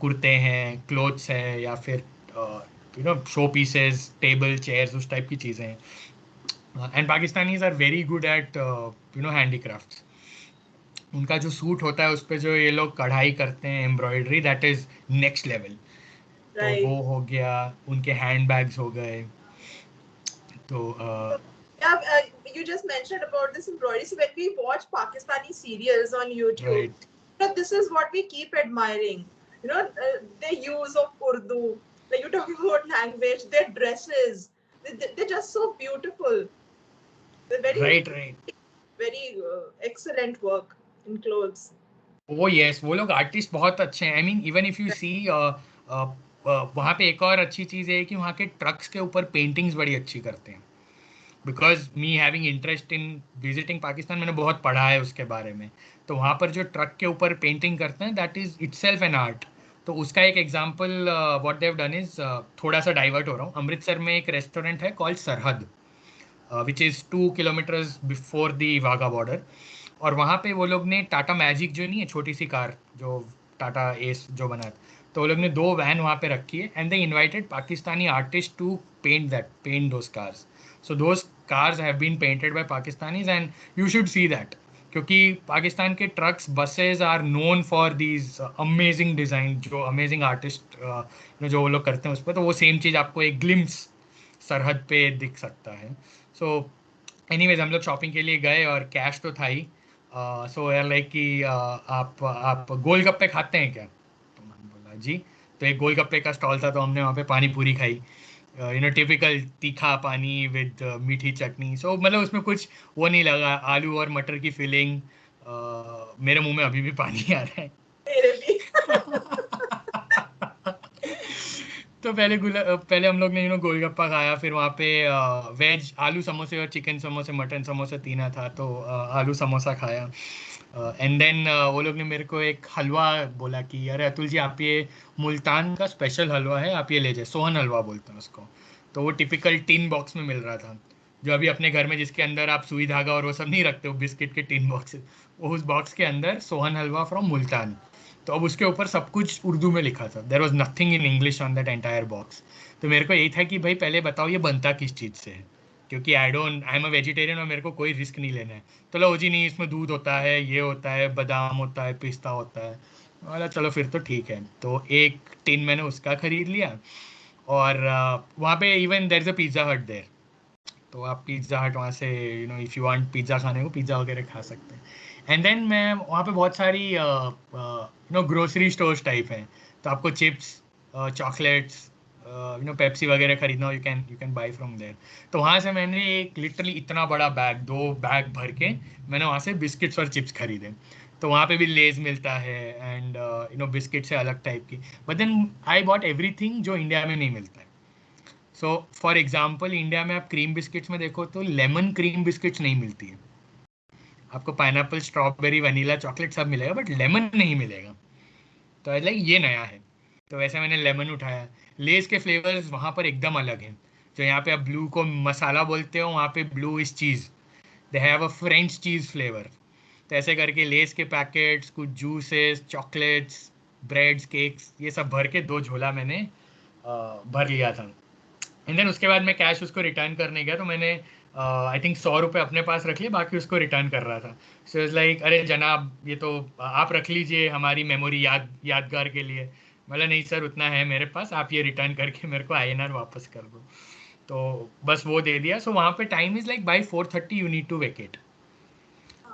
S2: कुर्ते हैं, क्लोथ्स है, या फिर शो पीसेस, टेबल चेयर्स, उस टाइप की चीज़ें हैं। And Pakistanis are very good at handicrafts. उनका जो सूट होता है उस पर जो ये लोग कढ़ाई करते हैं, embroidery, that is next level. तो
S1: Right.
S2: वो हो गया, उनके हैंड बैग्स हो गए। तो
S1: Yeah, you just mentioned about this embroidery. So when we watch Pakistani serials on YouTube,
S2: right
S1: this is what we keep admiring. Their use of Urdu, like you talk about language, their dresses, they're just so beautiful. They're very,
S2: right right.
S1: very excellent work in clothes.
S2: वो yes, वो लोग artist बहुत अच्छे हैं। I mean even if you see वहाँ पे एक और अच्छी चीज़ है कि वहाँ के ट्रक्स के ऊपर पेंटिंग्स बड़ी अच्छी करते हैं। Because me having interest in visiting Pakistan, मैंने बहुत पढ़ा है उसके बारे में। तो वहाँ पर जो ट्रक के ऊपर पेंटिंग करते हैं, that is itself an art. तो उसका एक example what they have done is, थोड़ा सा डाइवर्ट हो रहा हूँ, अमृतसर में एक रेस्टोरेंट है कॉल्ड सरहद, which is 2 kilometres before the Wagah border. और वहाँ पे वो लोग ने टाटा मैजिक जो नहीं है, छोटी सी कार जो टाटा एस जो बना है, तो वो लोग ने 2 वैन वहाँ पे रखी है, and they invited Pakistani artist to paint those cars. So those cars have been painted by Pakistanis, and you should see that, क्योंकि पाकिस्तान के trucks buses are known for these amazing design, जो अमेजिंग आर्टिस्ट जो वो लोग करते हैं उस पर। तो वो सेम चीज़ आपको एक ग्लिम्स सरहद पे दिख सकता है। सो एनीवेज हम लोग शॉपिंग के लिए गए और कैश तो था ही। सो यार लाइक कि आप गोलगप्पे खाते हैं क्या? तो मैंने बोला जी। तो एक गोलगप्पे का स्टॉल था, तो हमने वहाँ पे पानी पूरी खाई, टिपिकल तीखा पानी विद मीठी चटनी। सो मतलब उसमें कुछ वो नहीं लगा, आलू और मटर की फिलिंग। मेरे मुंह में अभी भी पानी आ रहा है।
S1: Maybe.
S2: तो पहले हम लोग ने गोलगप्पा खाया, फिर वहाँ पे वेज आलू समोसे और चिकन समोसे मटन समोसे तीना था, तो आलू समोसा खाया। एंड देन वो लोग ने मेरे को एक हलवा बोला कि अरे अतुल जी आप ये मुल्तान का स्पेशल हलवा है, आप ये ले जाए, सोहन हलवा बोलते हैं उसको। तो वो टिपिकल टिन बॉक्स में मिल रहा था, जो अभी अपने घर में जिसके अंदर आप सुई धागा और वो सब नहीं रखते हो, बिस्किट के टिन बॉक्स, वो उस बॉक्स के अंदर सोहन हलवा फ्रॉम मुल्तान। तो अब उसके ऊपर सब कुछ उर्दू में लिखा था, there was nothing in English on that entire box. तो मेरे को यही था कि भाई पहले बताओ ये बनता किस चीज़ से है, क्योंकि आई एम अ वेजिटेरियन और मेरे को कोई रिस्क नहीं लेना है। तो लो जी नहीं, इसमें दूध होता है, ये होता है, बादाम होता है, पिस्ता होता है। बोला चलो फिर तो ठीक है, तो एक टिन मैंने उसका खरीद लिया। और वहाँ पे even there is a pizza हट देर, तो आप पिज़्ज़ा हट वहाँ से इफ़ यू वांट पिज़्ज़ा खाने को, पिज़्ज़ा वगैरह खा सकते हैं। एंड देन मैं वहाँ पे बहुत सारी ग्रोसरी स्टोर्स टाइप हैं, तो आपको चिप्स, चॉकलेट्स, पेप्सी वगैरह खरीदना हो, you can buy from there. तो वहाँ से मैंने एक लिटरली इतना बड़ा बैग, 2 बैग भर के मैंने वहाँ से बिस्किट्स और चिप्स खरीदे। तो वहाँ पे भी लेज मिलता है, एंड बिस्किट से अलग टाइप की। But then I bought everything जो इंडिया में नहीं मिलता है। सो फॉर एग्जाम्पल इंडिया में आप क्रीम बिस्किट्स में देखो तो लेमन क्रीम बिस्किट्स नहीं मिलती है। आपको पाइनएप्पल, स्ट्रॉबेरी, वनीला, चॉकलेट सब मिलेगा, बट लेमन नहीं मिलेगा। तो आई लाइक ये नया है। तो वैसे मैंने लेमन उठाया। लेस के फ्लेवर्स वहाँ पर एकदम अलग हैं। जो यहाँ पे आप ब्लू को मसाला बोलते हो, वहाँ पे blue is cheese, they have a French cheese flavour. तो ऐसे करके लेस के पैकेट्स, कुछ जूसेस, चॉकलेट्स, ब्रेड्स, केक्स, ये सब भर के 2 झोला मैंने भर लिया था। एंड देन उसके बाद मैं कैश उसको रिटर्न करने गया, तो मैंने आई थिंक 100 रुपये अपने पास रख लिए, बाकी उसको रिटर्न कर रहा था। सो इज़ लाइक अरे जनाब ये तो आप रख लीजिए हमारी मेमोरी यादगार के लिए। मतलब नहीं सर उतना है मेरे पास, आप ये रिटर्न करके मेरे को INR वापस कर दो। तो बस वो दे दिया। सो वहाँ पे time is like by 4:30 you need to vacate.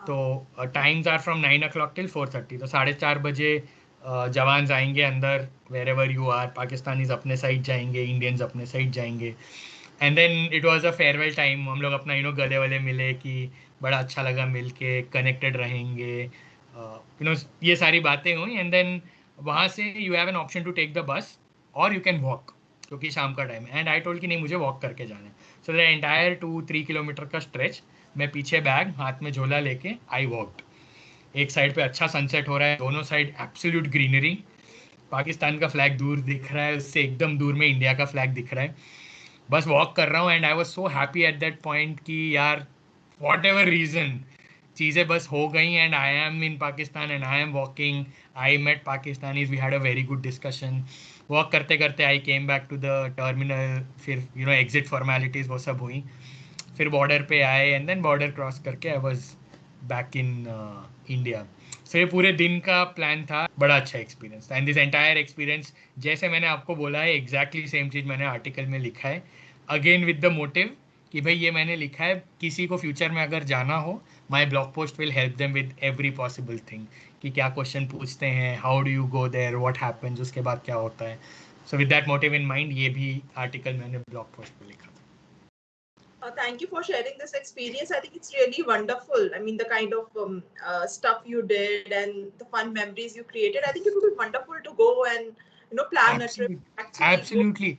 S2: तो times are from 9 o'clock till 4:30, तो 4:30 बजे जवान्स आएंगे अंदर, wherever you are, Pakistanis अपने साइड जाएंगे, इंडियंस अपने साइड जाएंगे. And then it was a farewell time. हम लोग अपना गले वले मिले कि बड़ा अच्छा लगा मिल के, कनेक्टेड रहेंगे, ये सारी बातें हुई. एंड देन वहाँ से you have an option to take the bus और यू कैन वॉक, क्योंकि शाम का टाइम है. एंड आई टोल्ड कि नहीं, मुझे वॉक करके जाना है. सो द एंटायर 2-3 किलोमीटर का स्ट्रेच, मैं पीछे बैग, हाथ में झोला लेके आई वॉकड. एक साइड पे अच्छा सनसेट हो रहा है, दोनों साइड एब्सोल्यूट ग्रीनरी, पाकिस्तान का फ्लैग दूर दिख रहा है, उससे एकदम दूर में इंडिया का फ्लैग दिख रहा है. बस वॉक कर रहा हूँ and I was so happy at that point कि यार वॉट एवर रीजन, चीज़ें बस हो गई and I am in Pakistan and I am walking. I met Pakistanis, we had a very good discussion. Walk करते करते I came back to the terminal, फिर exit formalities वो सब हुई, फिर बॉर्डर पे आए एंड देन बॉर्डर क्रॉस करके I was back in India. So ये पूरे दिन का प्लान था. बड़ा अच्छा एक्सपीरियंस था. एंड दिस एंटायर एक्सपीरियंस, जैसे मैंने आपको बोला है, एग्जैक्टली सेम चीज़ मैंने आर्टिकल में लिखा है, अगेन विद द मोटिव कि भाई ये मैंने लिखा है, किसी को फ्यूचर में अगर जाना हो, my blog post will help them with every possible thing, कि क्या क्वेश्चन पूछते हैं, how do you go there, what happens, उसके बाद क्या होता है. So with that motive in mind ये भी आर्टिकल मैंने ब्लॉग पोस्ट पे लिखा.
S1: Thank you for sharing this experience. I think it's really wonderful. I mean, the kind of stuff you did and the fun memories you created. I think it would be wonderful to go and plan a trip.
S2: Absolutely.
S1: Actually, go.
S2: Absolutely.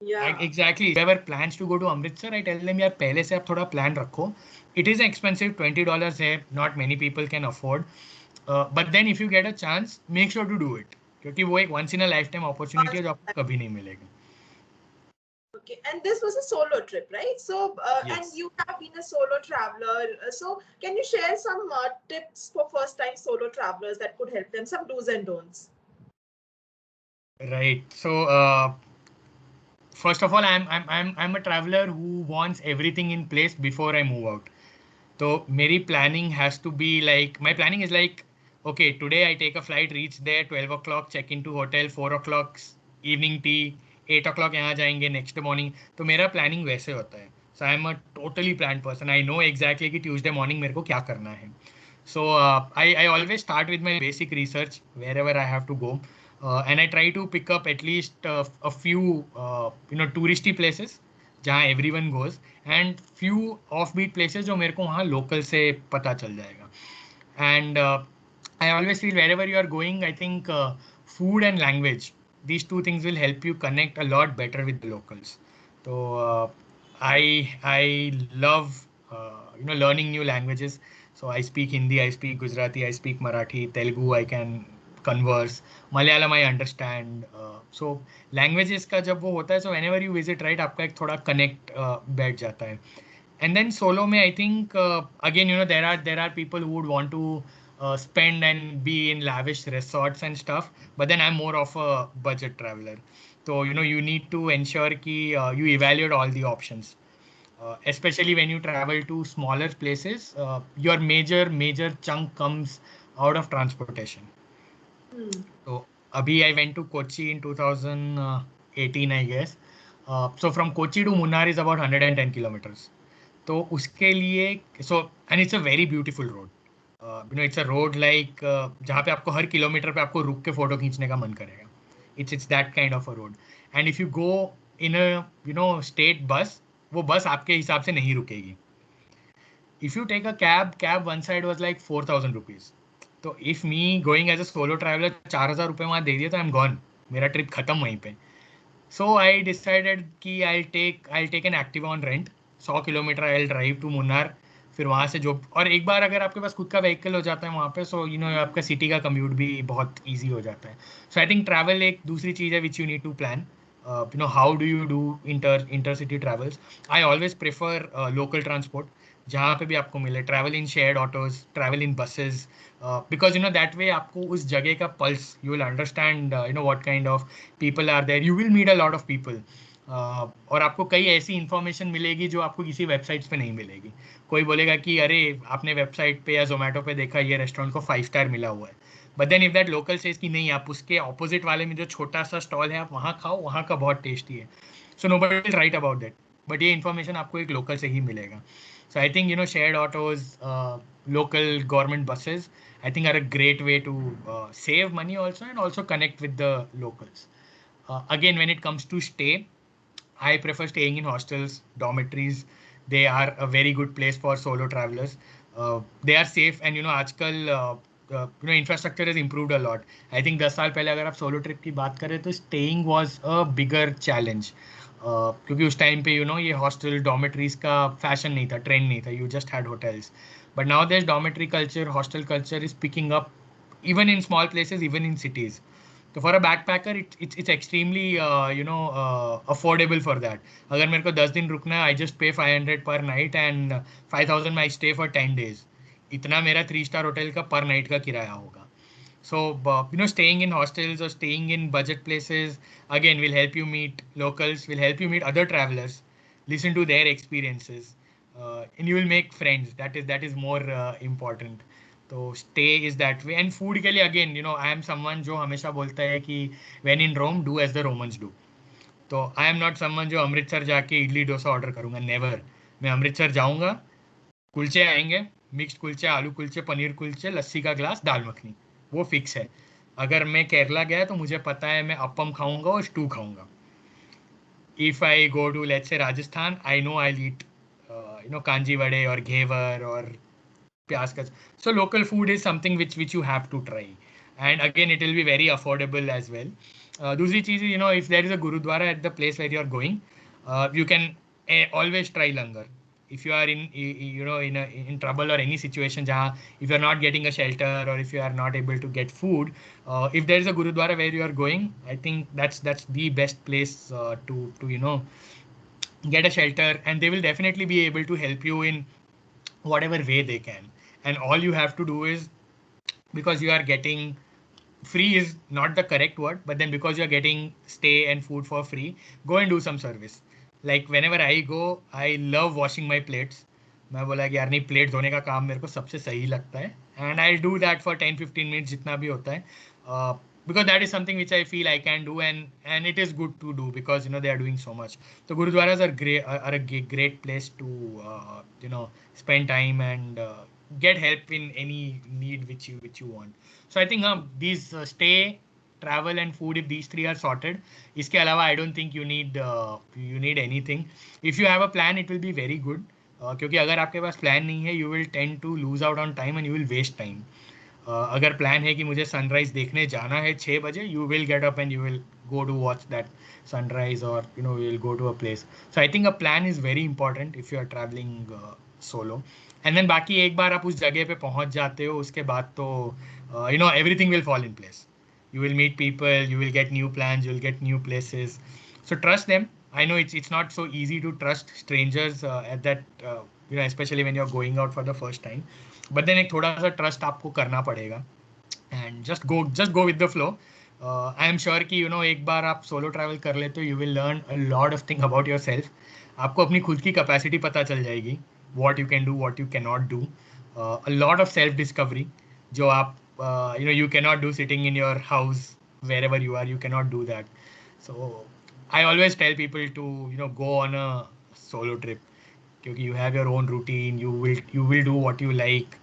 S1: Yeah.
S2: Exactly. Whoever plans to go to Amritsar, I tell them यार पहले से आप थोड़ा plan रखो. It is expensive, $20 है, not many people can afford. But then if you get a chance, make sure to do it. क्योंकि वो एक once in a lifetime opportunity है जो आपको कभी नहीं मिलेगी.
S1: Okay, and this was a solo trip, right? So, and
S2: Yes.
S1: you have been a solo traveler. So, can you share some tips for first-time solo travelers that could help them? Some do's and don'ts.
S2: Right. So, first of all, I'm a traveler who wants everything in place before I move out. So मेरी planning has to be like, my planning is like, okay, today I take a flight, reach there 12 o'clock, check into hotel, 4 o'clock evening tea, 8 o'clock यहाँ जाएंगे next morning. तो मेरा planning वैसे होता है. So I am a totally planned person. I know exactly कि Tuesday morning मेरे को क्या करना है. So I always start with my basic research wherever I have to go. And I try to pick up at least a few, touristy places जहाँ everyone goes, and few offbeat places जो मेरे को वहाँ local से पता चल जाएगा. And I always feel wherever you are going, I think food and language, these two things will help you connect a lot better with the locals. So I love learning new languages. So I speak Hindi, I speak Gujarati, I speak Marathi, Telugu, I can converse, Malayalam I understand. So languages का जब वो होता है, so whenever you visit, right, आपका एक थोड़ा connect बैठ जाता है. And then solo में I think again there are people who would want to spend and be in lavish resorts and stuff, but then I'm more of a budget traveler. So you need to ensure कि you evaluate all the options. Especially when you travel to smaller places, your major chunk comes out of transportation. So abhi I went to Kochi in 2018, I guess. So from Kochi to Munnar is about 110 kilometers. तो उसके लिए, so and it's a very beautiful road. It's a road like जहाँ पे आपको हर kilometre पे आपको रुक के फोटो खींचने का मन करेगा. It's that kind of a road. And if you go in a state bus, वो बस आपके हिसाब से नहीं रुकेगी. If you take a cab one side was like 4,000 rupees. तो if me going as a solo traveler 4,000 रुपये वहाँ दे दिया तो I'm gone. मेरा ट्रिप खत्म वहीं पे. So I decided कि I'll take an Activa on rent. 100 kilometre I'll drive to Munnar, फिर वहाँ से जो, और एक बार अगर आपके पास खुद का व्हीकल हो जाता है वहाँ पे, सो आपका सिटी का कम्यूट भी बहुत ईजी हो जाता है. सो आई थिंक ट्रैवल एक दूसरी चीज़ है which you need to plan. How do you do intercity travels. I always prefer local transport, जहाँ पे भी आपको मिले. Travel in shared autos, travel in buses, because that way आपको उस जगह का pulse, you will understand what kind of people are there, you will meet a lot of people. और आपको कई ऐसी इन्फॉर्मेशन मिलेगी जो आपको किसी वेबसाइट्स पे नहीं मिलेगी. कोई बोलेगा कि अरे आपने वेबसाइट पे या जोमेटो पे देखा ये रेस्टोरेंट को 5 स्टार मिला हुआ है, but then if that local says कि नहीं, आप उसके ऑपोजिट वाले में जो छोटा सा स्टॉल है आप वहाँ खाओ, वहाँ का बहुत टेस्टी है. So nobody will write about that. But ये इन्फॉर्मेशन आपको एक लोकल से ही मिलेगा. So I think, shared autos, local government buses, I think are a great way to save money also, and also connect with the locals. Again, when it comes to stay, I prefer staying in hostels, dormitories. They are a very good place for solo travelers. They are safe, and आजकल infrastructure has improved a lot. I think 10 साल पहले अगर आप solo trip की बात करें तो staying was a bigger challenge. क्योंकि उस टाइम पे ये हॉस्टल डॉर्मेटरीज का फैशन नहीं था, ट्रेंड नहीं था, you just had hotels. But now there dormitory culture, hostel culture is picking up even in small places, even in cities. So for a backpacker, it's extremely affordable for that. अगर मेरे को 10 दिन रुकना है, I just pay 500 per night and 5,000 my stay for 10 days. इतना मेरा 3-star hotel का पर नाइट का किराया होगा. So, staying in hostels or staying in budget places, again, will help you meet locals, will help you meet other travelers, listen to their experiences, and you will make friends. That is more important. So stay is that way. And food के लिए, again, I am someone जो हमेशा बोलता है कि when in Rome, do as the Romans do. तो I am not someone जो अमृतसर जाके इडली डोसा ऑर्डर करूंगा, नेवर. मैं अमृतसर जाऊंगा, कुलचे आएंगे, मिक्स्ड कुलचे, आलू कुलचे, पनीर कुलचे, लस्सी का ग्लास, दाल मखनी, वो फिक्स है. अगर मैं केरला गया तो मुझे पता है मैं अपम खाऊंगा और स्टू खाऊंगा. If I go to let's say Rajasthan, I know आई ईट कांजी वड़े और घेवर और प्याज का. So local food is something which you have to try, and again it will be very affordable as well. दूसरी चीज़, if there is a gurudwara at the place where you are going, you can always try langar. If you are in trouble or any situation जहाँ if you are not getting a shelter or if you are not able to get food, if there is a gurudwara where you are going, I think that's the best place to get a shelter, and they will definitely be able to help you in whatever way they can. And all you have to do is, because you are getting free is not the correct word, but then because you're getting stay and food for free, go and do some service. Like whenever I go, I love washing my plates. मैं बोला कि यार नहीं, plate धोने का काम मेरे को सबसे सही लगता है, and I'll do that for 10-15 minutes जितना भी होता है, because that is something which I feel I can do, and it is good to do because they are doing so much. So gurudwaras are a great place to spend time and get help in any need which you want. So I think these stay, travel and food, if these three are sorted, इसके अलावा I don't think you need anything. If you have a plan, it will be very good. क्योंकि अगर आपके पास plan नहीं है, you will tend to lose out on time and you will waste time. अगर plan है कि मुझे sunrise देखने जाना है 6 बजे, you will get up and you will go to watch that sunrise, or you will go to a place. So I think a plan is very important if you are traveling solo. And then बाकी एक बार आप उस जगह पे पहुंच जाते हो, उसके बाद तो everything will fall in place. You will meet people, you will get new plans, you will get new places. So trust them. I know it's not so easy to trust strangers at that, especially when you're going out for the first time. But then एक थोड़ा सा trust आपको करना पड़ेगा, and just go with the flow. I am sure कि एक बार आप solo travel कर लेते हो, you will learn a lot of things about yourself. आपको अपनी खुद की कैपेसिटी पता चल जाएगी, what you can do, what you cannot do. A lot of self discovery जो आप you cannot do sitting in your house wherever you are. You cannot do that. So I always tell people to go on a solo trip, क्योंकि you have your own routine, you will do what you like,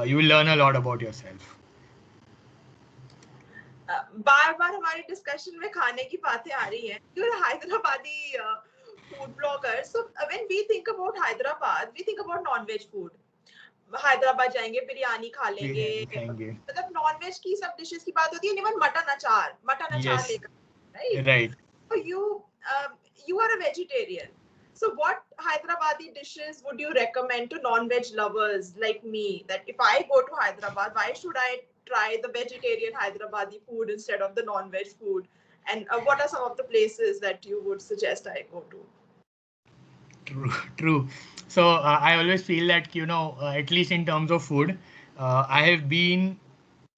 S2: you will learn a lot about yourself.
S1: बार बार हमारी discussion में खाने की बातें आ रही हैं. You're a Hyderabadi food blogger, so when we think about Hyderabad, we think about non-veg food. Hyderabad जाएंगे, बिरयानी खा लेंगे, मतलब नॉन-वेज की सब डिशेस की बात होती है, इवन मटन अचार लेकर,
S2: right?
S1: So you are a vegetarian. So what Hyderabadi dishes would you recommend to non-veg lovers like me, that if I go to Hyderabad, why should I try the vegetarian Hyderabadi food instead of the non-veg food? And what are some of the places that you would suggest I go to?
S2: True. So I always feel that at least in terms of food, I have been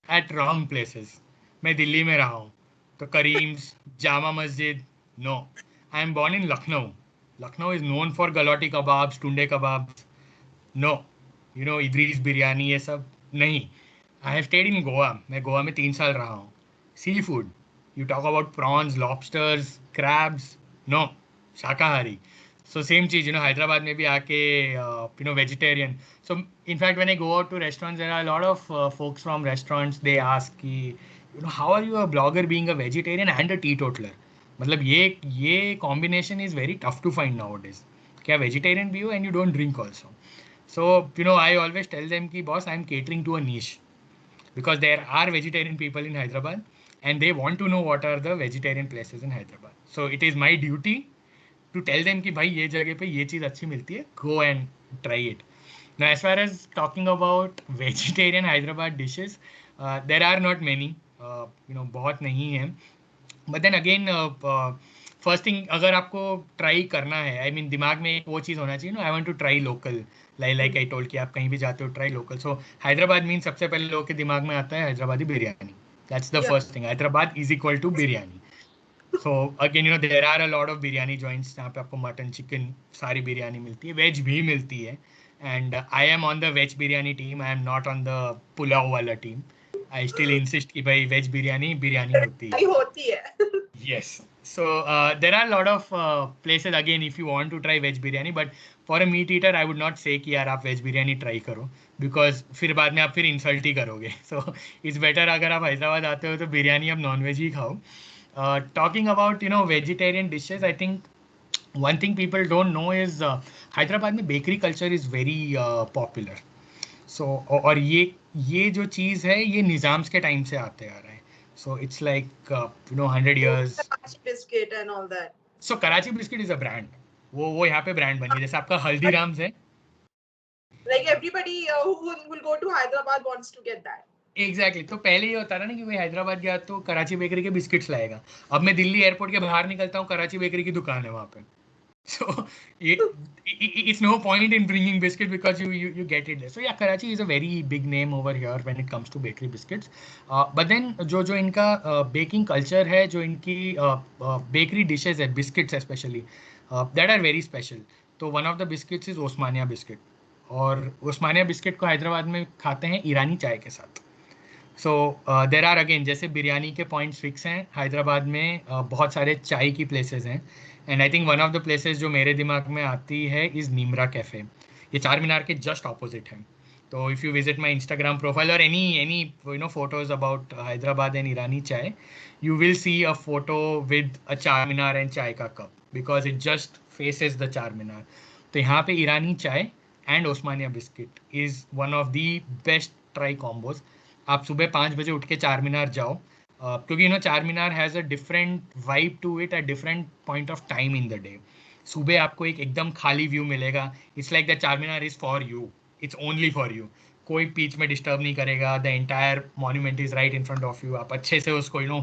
S2: at wrong places. मैं दिल्ली में रहा हूँ, तो Karim's, Jama Masjid, no. I am born in Lucknow. Lucknow is known for galati kebabs, tunde kebabs. No. Idris biryani, ये सब नहीं. I have stayed in Goa. मैं गोवा में 3 साल रहा हूँ. Seafood. You talk about prawns, lobsters, crabs. No. Shakahari. So same cheese, Hyderabad में भी आके, vegetarian. So in fact, when I go out to restaurants, there are a lot of folks from restaurants. They ask कि, how are you a blogger being a vegetarian and a teetotaler? मतलब ये combination is very tough to find nowadays. क्या vegetarian भी हो and you don't drink also. So I always tell them कि boss, I'm catering to a niche because there are vegetarian people in Hyderabad and they want to know what are the vegetarian places in Hyderabad. So it is my duty to tell them कि भाई ये जगह पे ये चीज़ अच्छी मिलती है, go and try it. Now, as far as talking about vegetarian Hyderabad dishes, there are not many, बहुत नहीं है. But then again, first thing अगर आपको ट्राई करना है, आई मीन दिमाग में एक वो चीज़ होना चाहिए I want to try local, like I told कि आप कहीं भी जाते हो try local. So Hyderabad mean सबसे पहले लोगों के दिमाग में आता है Hyderabadi biryani. That's the first thing. Hyderabad is equal to biryani. So again, there are a lot of biryani joints जहाँ पे आपको मटन चिकन सारी बिरयानी मिलती है, वेज भी मिलती है. And I M on the ways biryani team, I am not on the pulao वाला टीम. आई स्टिल इंसिस्ट कि भाई वेज बिरयानी होती है. Yes. So there are a lot of places again if you want to try veg biryani, but for a meat eater I would not say कि यार आप veg biryani try करो, because फिर बाद में आप फिर insult ही करोगे. So it's better अगर आप हैदराबाद आते हो तो बिरयानी आप नॉन वेज ही खाओ. Talking about vegetarian dishes, I think one thing people don't know is Hyderabad में bakery culture is very popular. So और ये जो चीज़ है ये निज़ाम्स के टाइम से आते आ रहा है. So it's like 100 years.
S1: Karachi biscuit and all that.
S2: So Karachi biscuit is a brand. वो यहाँ पे brand बनी है, जैसे आपका हल्दीराम्स है.
S1: Like everybody who will go to Hyderabad wants to get that.
S2: Exactly. तो पहले ये होता था ना कि भाई हैदराबाद गया तो कराची बेकरी के बिस्किट्स लाएगा. अब मैं दिल्ली एयरपोर्ट के बाहर निकलता हूँ, कराची बेकरी की दुकान है वहाँ पे. So it's no point in bringing biscuit because you get it there. So yeah, Karachi is a very big name over here when it comes to bakery biscuits. But then जो इनका baking culture है, जो इनकी bakery dishes है, biscuits especially, that are very special. तो one of the biscuits is Osmania biscuit. और Osmania biscuit को हैदराबाद में खाते हैं ईरानी चाय के साथ. सो देर आर अगेन, जैसे बिरयानी के पॉइंट्स फिक्स हैं, हैदराबाद में बहुत सारे चाय की प्लेसेस हैं. And I think one of the places जो मेरे दिमाग में आती है इज़ नीमरा कैफ़े. ये चार मीनार के जस्ट ऑपोजिट है. तो if you visit my Instagram profile और any photos about Hyderabad and Irani chai, you will see a photo with a Char Minar and chai का cup, because it just faces the Char Minar. तो यहाँ पे Irani chai and Osmania biscuit is one of the best try combos. आप सुबह 5 बजे उठ के चार मीनार जाओ, क्योंकि Char Minar has a different vibe to it at different point of time in the day. सुबह आपको एक एकदम खाली व्यू मिलेगा. It's like the Char Minar is for you, it's only for you. कोई बीच में डिस्टर्ब नहीं करेगा. The entire monument is right in front of you. आप अच्छे से उसको you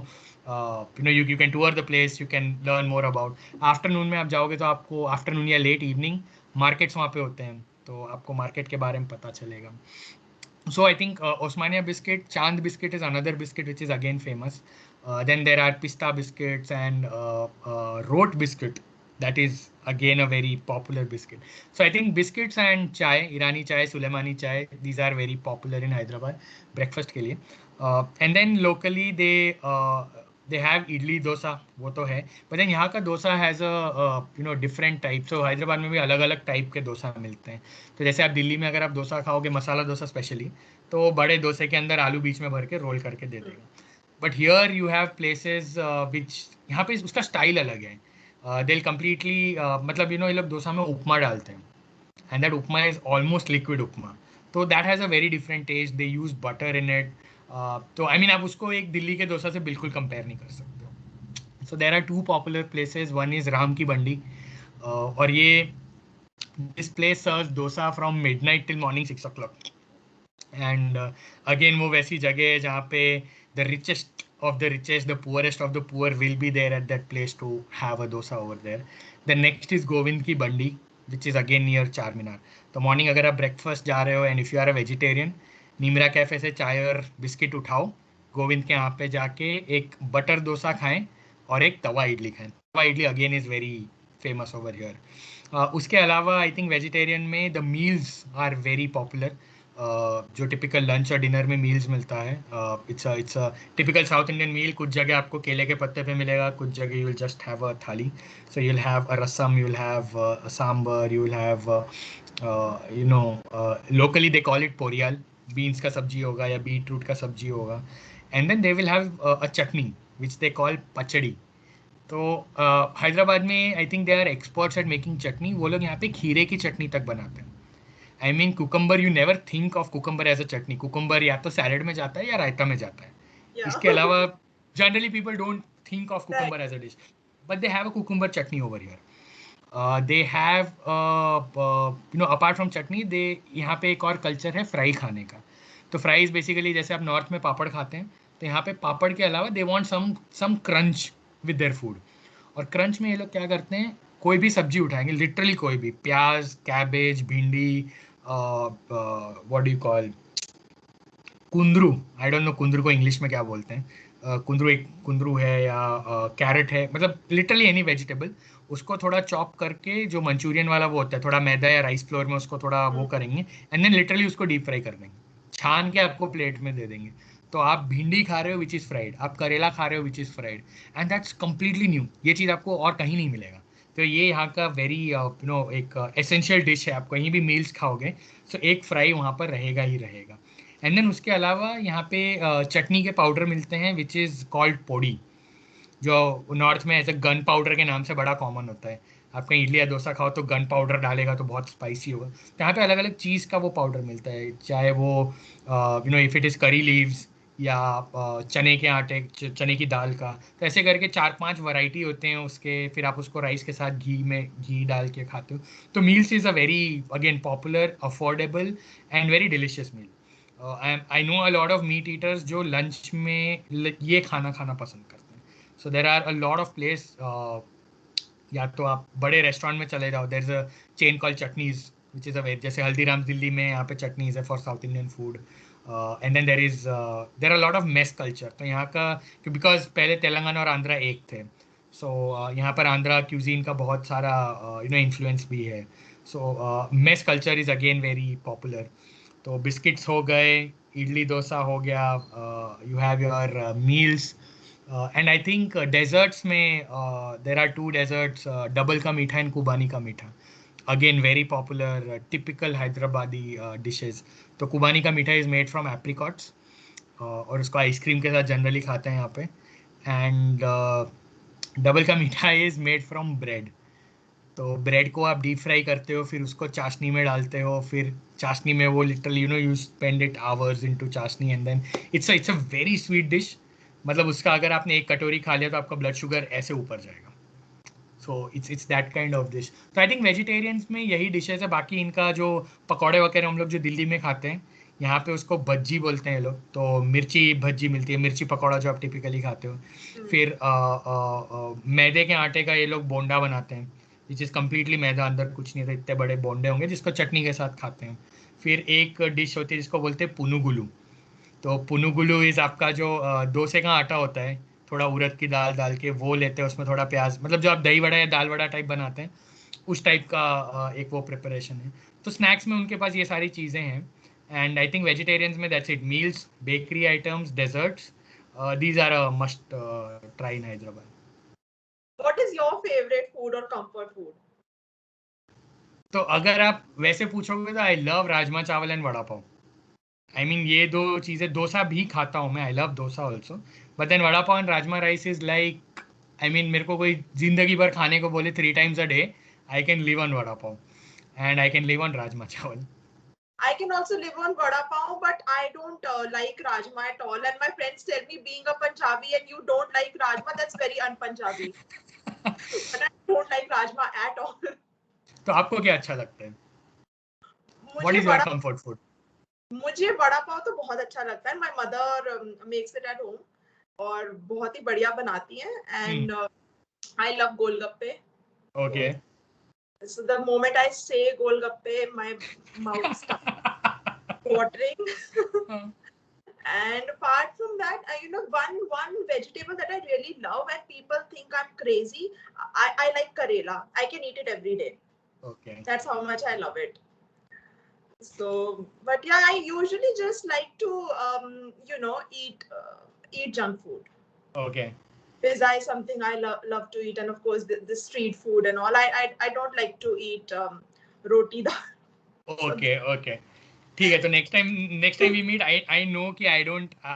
S2: can tour the place, you can learn more about. Afternoon में आप जाओगे तो आपको आफ्टरनून या लेट इवनिंग मार्केट्स वहाँ पे होते हैं, तो आपको मार्केट के बारे में पता चलेगा. So I think Osmania biscuit, Chand biscuit is another biscuit which is again famous. Then there are pista biscuits and Rote biscuit. That is again a very popular biscuit. So I think biscuits and chai, Irani chai, Sulaimani chai, these are very popular in Hyderabad breakfast के लिए. And then locally they have idli dosa, वो तो है. But then यहाँ का dosa has a different type. So Hyderabad में भी अलग अलग टाइप के डोसा मिलते हैं. तो जैसे आप दिल्ली में अगर आप डोसा खाओगे, मसाला डोसा स्पेशली, तो बड़े डोसे के अंदर आलू बीच में भर के रोल करके दे देगा. But here you have places which, यहाँ पे उसका स्टाइल अलग है. दे कम्प्लीटली मतलब ये लोग डोसा में उपमा डालते हैं, and that upma is almost liquid upma. तो that has a very different taste. They use butter in it. तो आई मीन आप उसको एक दिल्ली के डोसा से बिल्कुल कंपेयर नहीं कर सकते. So there are two popular places. One is Ram ki Bandi, और ये this place serves dosa from midnight till morning 6 o'clock. And again वो वैसी जगह है जहाँ पे the richest of the richest, the poorest of the poor will be there at that place to have a dosa over there. The next is Govind ki bandi, which is again near Charminar. तो morning अगर आप breakfast जा रहे हो and if you are a vegetarian, Nimrah cafe से चाय और biscuit उठाओ, गोविंद के यहाँ पे जाके एक बटर डोसा खाएं और एक तवा इडली खाएं. Tawa idli again is very famous over here. उसके अलावा आई थिंक वेजिटेरियन में the meals are very popular. जो टिपिकल लंच और डिनर में मील्स मिलता है. It's a typical South Indian meal. कुछ जगह आपको केले के पत्ते पे मिलेगा, कुछ जगह you will just have a thali. So you will have a rasam, you will have a sambar, you will have locally they call it poriyal. Beans का सब्जी होगा या बीट रूट का सब्जी होगा. And then they will have a chutney which they call pachadi. तो हैदराबाद में I think they are experts at making chutney. वो लोग यहाँ पे खीरे की चटनी तक बनाते हैं. I mean cucumber, you never think of cucumber as a chutney. Cucumber या तो सैलेड में जाता है या रायता में जाता है.
S1: Yeah.
S2: इसके अलावा generally people don't think of
S1: Right.
S2: Cucumber as a dish, but they have a cucumber chutney over here. They have apart from chutney, they यहाँ पे एक और कल्चर है फ्राई खाने का. तो फ्राइज बेसिकली जैसे आप नॉर्थ में पापड़ खाते हैं, तो यहाँ पे पापड़ के अलावा they want some crunch with their food. और क्रंच में ये लोग क्या करते हैं, कोई भी सब्जी उठाएंगे, लिटरली कोई भी, प्याज, कैबेज, भिंडी, व्हाट डू यू कॉल, कुंदरू. आई डोंट नो कुंदरू को इंग्लिश में क्या बोलते हैं. कुंदरू है या कैरेट है, मतलब लिटरली एनी वेजिटेबल. उसको थोड़ा चॉप करके, जो मंचूरियन वाला वो होता है, थोड़ा मैदा या राइस फ्लोर में उसको थोड़ा वो करेंगे, एंड देन लिटरली उसको डीप फ्राई कर देंगे, छान के आपको प्लेट में दे देंगे. तो आप भिंडी खा रहे हो विच इज़ फ्राइड, आप करेला खा रहे हो which is fried, and that's completely new. ये चीज़ आपको और कहीं नहीं मिलेगा. तो ये यहाँ का वेरी एक एसेंशियल डिश है. आप कहीं भी मील्स खाओगे, सो एक फ्राई वहाँ पर रहेगा ही रहेगा. एंड देन उसके अलावा यहाँ पे चटनी के पाउडर मिलते हैं विच इज़ कॉल्ड पोड़ी, जो नॉर्थ में ऐसे गन पाउडर के नाम से बड़ा कॉमन होता है. आप कहीं इडली या डोसा खाओ तो गन पाउडर डालेगा तो बहुत स्पाइसी होगा. तो यहाँ पे अलग अलग चीज़ का वो पाउडर मिलता है, चाहे वो if it is curry leaves या चने के आटे, चने की दाल का. तो ऐसे करके 4-5 वैरायटी होते हैं उसके. फिर आप उसको राइस के साथ घी डाल के खाते हो. तो meals is a very again popular, affordable and very delicious meal. I know a lot of meat eaters जो लंच में ये खाना खाना पसंद करते हैं. So there are a lot of place. या तो आप बड़े रेस्टोरेंट में चले जाओ, there is a chain call Chutneys which is a veg. जैसे हल्दीराम दिल्ली में, यहाँ पे चटनीज है for South Indian food. And then there are lot of mess culture. तो यहाँ का, बिकॉज पहले तेलंगाना और आंध्रा एक थे, सो यहाँ पर आंध्रा क्यूजीन का बहुत सारा इन्फ्लुएंस भी है. So mess culture is again very popular. तो बिस्किट्स हो गए, इडली डोसा हो गया, you have your meals. And I think desserts में देर आर 2 डेजर्ट्स, डबल का मीठा एंड कुबानी का मीठा. Again very popular, typical Hyderabadi dishes. तो कुबानी का मीठा इज़ मेड फ्रॉम एप्रिकॉट्स, और उसको आइसक्रीम के साथ जनरली खाते हैं यहाँ पे. एंड डबल का मीठा इज़ मेड फ्रॉम ब्रेड. तो ब्रेड को आप डीप फ्राई करते हो, फिर उसको चाशनी में डालते हो, फिर चाशनी में वो literally you spend it hours into chashni, and then it's a very sweet dish. मतलब उसका अगर आपने एक कटोरी खा लिया तो आपका ब्लड शुगर ऐसे ऊपर जाएगा. So it's that kind of dish. तो आई थिंक वेजिटेरियंस में यही डिशेज है. बाकी इनका जो पकौड़े वगैरह हम लोग जो दिल्ली में खाते हैं, यहाँ पे उसको भज्जी बोलते हैं लोग. तो मिर्ची भज्जी मिलती है, मिर्ची पकौड़ा जो आप टिपिकली खाते हो. फिर मैदे के आटे का ये लोग बोंडा बनाते हैं, विच इज़ कम्प्लीटली मैदा, अंदर कुछ नहीं था. इतने बड़े बोंडे होंगे जिसको चटनी के साथ खाते हैं. फिर एक डिश होती है जिसको बोलते हैं पुनुगुलू. तो पुनुगुलू इज़ आपका जो डोसे का आटा होता है, थोड़ा उड़द की दाल डाल के वो लेते हैं, उसमें थोड़ा प्याज, मतलब जो आप दही वड़ा या दाल वड़ा टाइप बनाते हैं उस टाइप का एक वो प्रिपरेशन है. तो स्नैक्स में उनके पास ये सारी चीज़ें हैं. एंड आई थिंक वेजिटेरियंस में that's it. Meals, bakery items, desserts, these are a must try in Hyderabad.
S1: What is your favorite food or comfort food?
S2: तो अगर आप वैसे पूछोगे तो आई love rajma chawal and vada pav. I mean ये दो चीज़ें. डोसा भी खाता हूँ मैं, I love dosa also, but then vada pav and rajma rice is like, I mean मेरे को कोई जिंदगी भर खाने को बोले 3 times a day, I can live on vada pav and I can live on rajma चावल.
S1: I can also live on vada pav, but I don't like rajma at all. And my friends tell me, being a Punjabi and you don't like rajma, that's very un-Punjabi. But I don't like rajma at all.
S2: तो आपको क्या अच्छा लगता है? What
S1: मुझे
S2: is your comfort food?
S1: मुझे वड़ा पाव तो बहुत अच्छा लगता है. My mother makes it at home और बहुत ही बढ़िया बनाती है. And I love golgappe.
S2: Okay.
S1: So the moment I say golgappe, my mouth starts watering. And apart from that, one vegetable that I really love and people think I'm crazy. I like karela. I can eat it every day.
S2: Okay.
S1: That's how much I love it. So, but yeah, I usually just like to, eat junk food.
S2: Okay.
S1: Pizza is something I love to eat, and of course the street food and all. I don't like to eat roti dal. So
S2: Okay. Okay. ठीक है, तो next time we meet, I know कि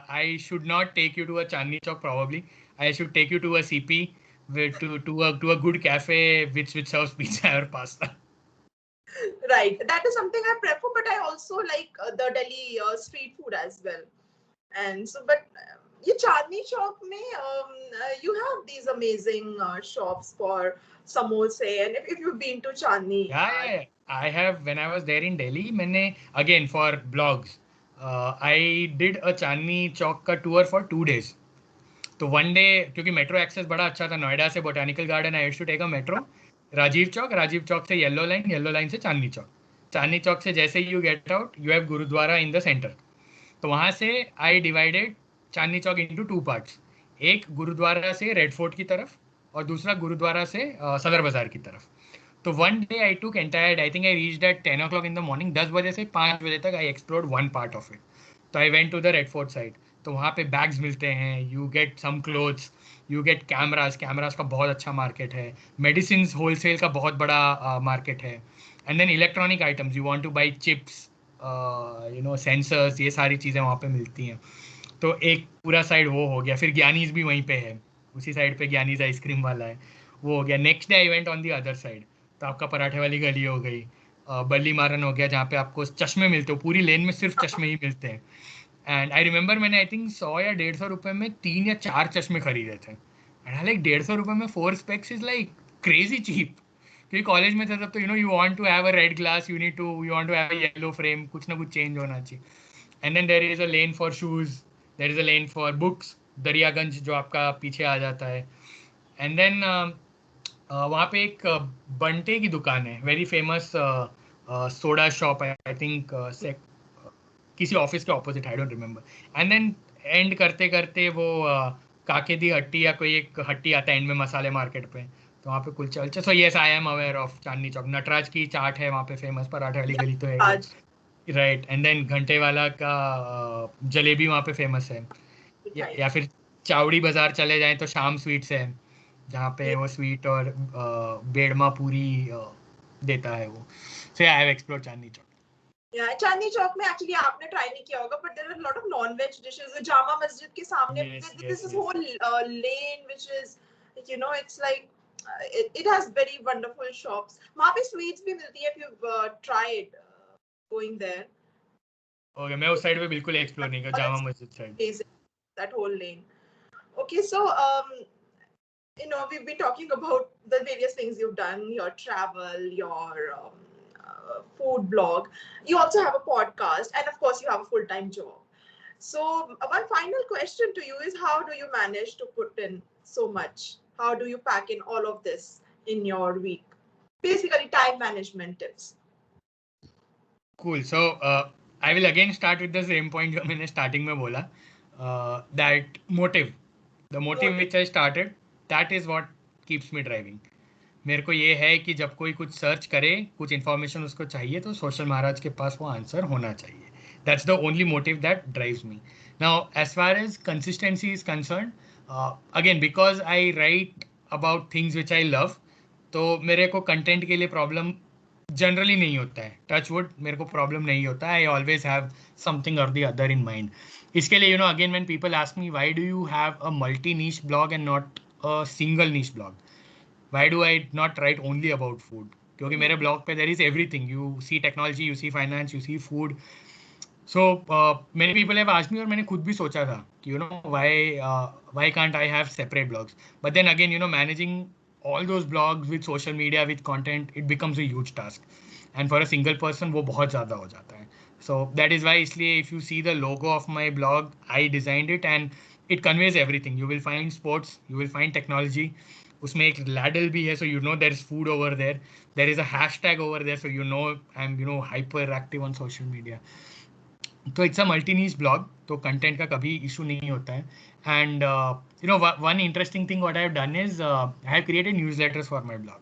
S2: I should not take you to a Chandni Chowk probably. I should take you to a CP to a good cafe which serves pizza or pasta.
S1: right, that is something I prefer, but I also like the Delhi street food as well. And so, but ये Chandni Chowk में you have these amazing shops for samosa, and if you've been to Chandni,
S2: Yeah. I have, when I was there in Delhi, मैंने again for blogs, I did a Chandni Chowk का tour for 2 days. तो one day, क्योंकि metro access बड़ा अच्छा था नोएडा से botanical garden, I used to take a metro Rajiv Chowk से yellow line से चांदनी चौक से जैसे you get out you have gurudwara in the centre. तो वहाँ से I divided Chandni Chowk into 2 parts, एक गुरुद्वारा से रेड फोर्ट की तरफ और दूसरा गुरुद्वारा से सदर बाजार की तरफ। तो one day I took entire, I think I reached at 10 o'clock in the morning, 10 बजे से 5 बजे तक I explored one part of it. तो I went to the Red Fort side, तो वहाँ पे बैग्स मिलते हैं, you get some clothes, you get cameras का बहुत अच्छा मार्केट है, मेडिसिन होलसेल का बहुत बड़ा मार्केट है, and then electronic items, you want to buy chips, sensors, ये सारी चीज़ें वहाँ पे मिलती हैं। तो एक पूरा साइड वो हो गया, फिर ज्ञानीज भी वहीं पे है, उसी साइड पे ज्ञानीज आइसक्रीम वाला है, वो हो गया। Next day I went on the other side, तो आपका पराठे वाली गली हो गई, बल्ली मारन हो गया, जहाँ पे आपको चश्मे मिलते हो, पूरी लेन में सिर्फ चश्मे ही मिलते हैं। एंड आई रिमेंबर मैंने आई थिंक 100 या 150 रुपए में 3 या 4 चश्मे खरीदे थे। एंड आई लाइक 150 रुपए में 4 specs is like crazy cheap, क्योंकि कॉलेज में थे तब, तो you want to have a red glass, you want to have a yellow frame, कुछ ना कुछ चेंज होना चाहिए। And then there is a lane for shoes, there is a lane for books, Daryaganj जो आपका पीछे आ जाता है। एंड देन वहाँ पे एक बंटे की दुकान है, वेरी फेमस सोडा शॉप है, आई थिंक किसी ऑफिस के opposite, I don't remember. And then end करते करते वो काके दी हट्टी या कोई एक हट्टी आता है एंड में मसाले मार्केट पे, तो वहाँ पे कुलचा उलचा। So yes, I am aware of Chandni Chowk. Nataraj की चाट है वहाँ पे फेमस, पराठे वाली गली तो है ही,
S1: आज
S2: राइट। एंड देन घंटे वाला का जलेबी वहाँ पे फेमस है,
S1: मिठाई।
S2: या फिर चावड़ी बाजार चले जाएं तो शाम स्वीट्स है, जहाँ पे वो स्वीट और बेड़मा पूरी देता है वो। So I have explored Chandni Chowk.
S1: Yeah, Chandni Chowk में actually आपने try नहीं किया होगा, but there are a lot of non-veg dishes. Jama Masjid के सामने this is whole lane which is, it's like it has very wonderful shops. वहाँ पे sweets भी मिलती है if you've tried going there.
S2: Okay, मैं उस साइड पे बिल्कुल एक्सप्लोर नहीं किया, Jama Masjid side.
S1: That whole lane. Okay, so we've been talking about the various things you've done, your travel, your food blog. You also have a podcast, and of course, you have a full-time job. So, one final question to you is, how do you manage to put in so much? How do you pack in all of this in your week? Basically, time management tips.
S2: Cool. So I will again start with the same point जो मैंने starting में बोला, that motive, the motive which I started, that is what keeps me driving. मेरे को ये है कि जब कोई कुछ सर्च करे, कुछ इन्फॉर्मेशन उसको चाहिए, तो सोशल महाराज के पास वो आंसर होना चाहिए. That's the only motive that drives me. Now, as far as consistency is concerned, again, because I write about things which I love, तो मेरे को कंटेंट के लिए प्रॉब्लम जनरली नहीं होता है, टच वुड, मेरे को प्रॉब्लम नहीं होता है. आई ऑलवेज हैव समथिंग और द अदर इन माइंड. इसके लिए again when people ask me why do you have a multi niche blog and not a single niche blog, why do I not write only about food, क्योंकि मेरे blog पे there is everything. You see technology, you see finance, you see food. So many people have asked me, और मैंने खुद भी सोचा था कि why can't I have separate blogs, but then again managing all those blogs with social media with content, it becomes a huge task, and for a single person वो बहुत ज़्यादा हो जाता है. So that is why, इसलिए if you see the logo of my blog, I designed it and it conveys everything. You will find sports, you will find technology, उसमें एक ladle भी है, so there is food over there. There is a hashtag over there, so I'm hyper active on social media. तो it's a multi niche blog, तो content का कभी issue नहीं होता है. And one interesting thing what I have done is I have created newsletters for my blog.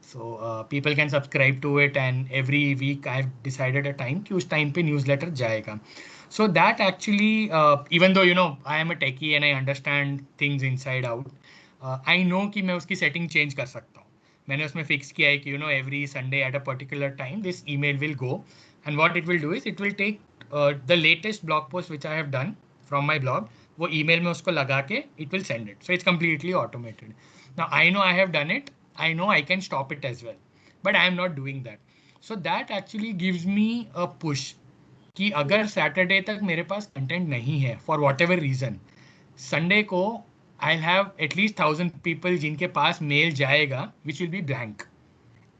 S2: So people can subscribe to it, and every week I've decided a time कि उस time पे newsletter जाएगा. So that actually, even though I am a techie and I understand things inside out, I know कि मैं उसकी setting change कर सकता हूँ. मैंने उसमें fix किया है कि every Sunday at a particular time this email will go, and what it will do is it will take the latest blog post which I have done from my blog, वो email में उसको लगा के it will send it. So it's completely automated. Now I know I have done it. I know I can stop it as well, but I am not doing that. So that actually gives me a push कि अगर Saturday तक मेरे पास content नहीं है for whatever reason, Sunday को I have at least 1000 people जिनके पास mail जाएगा which will be blank,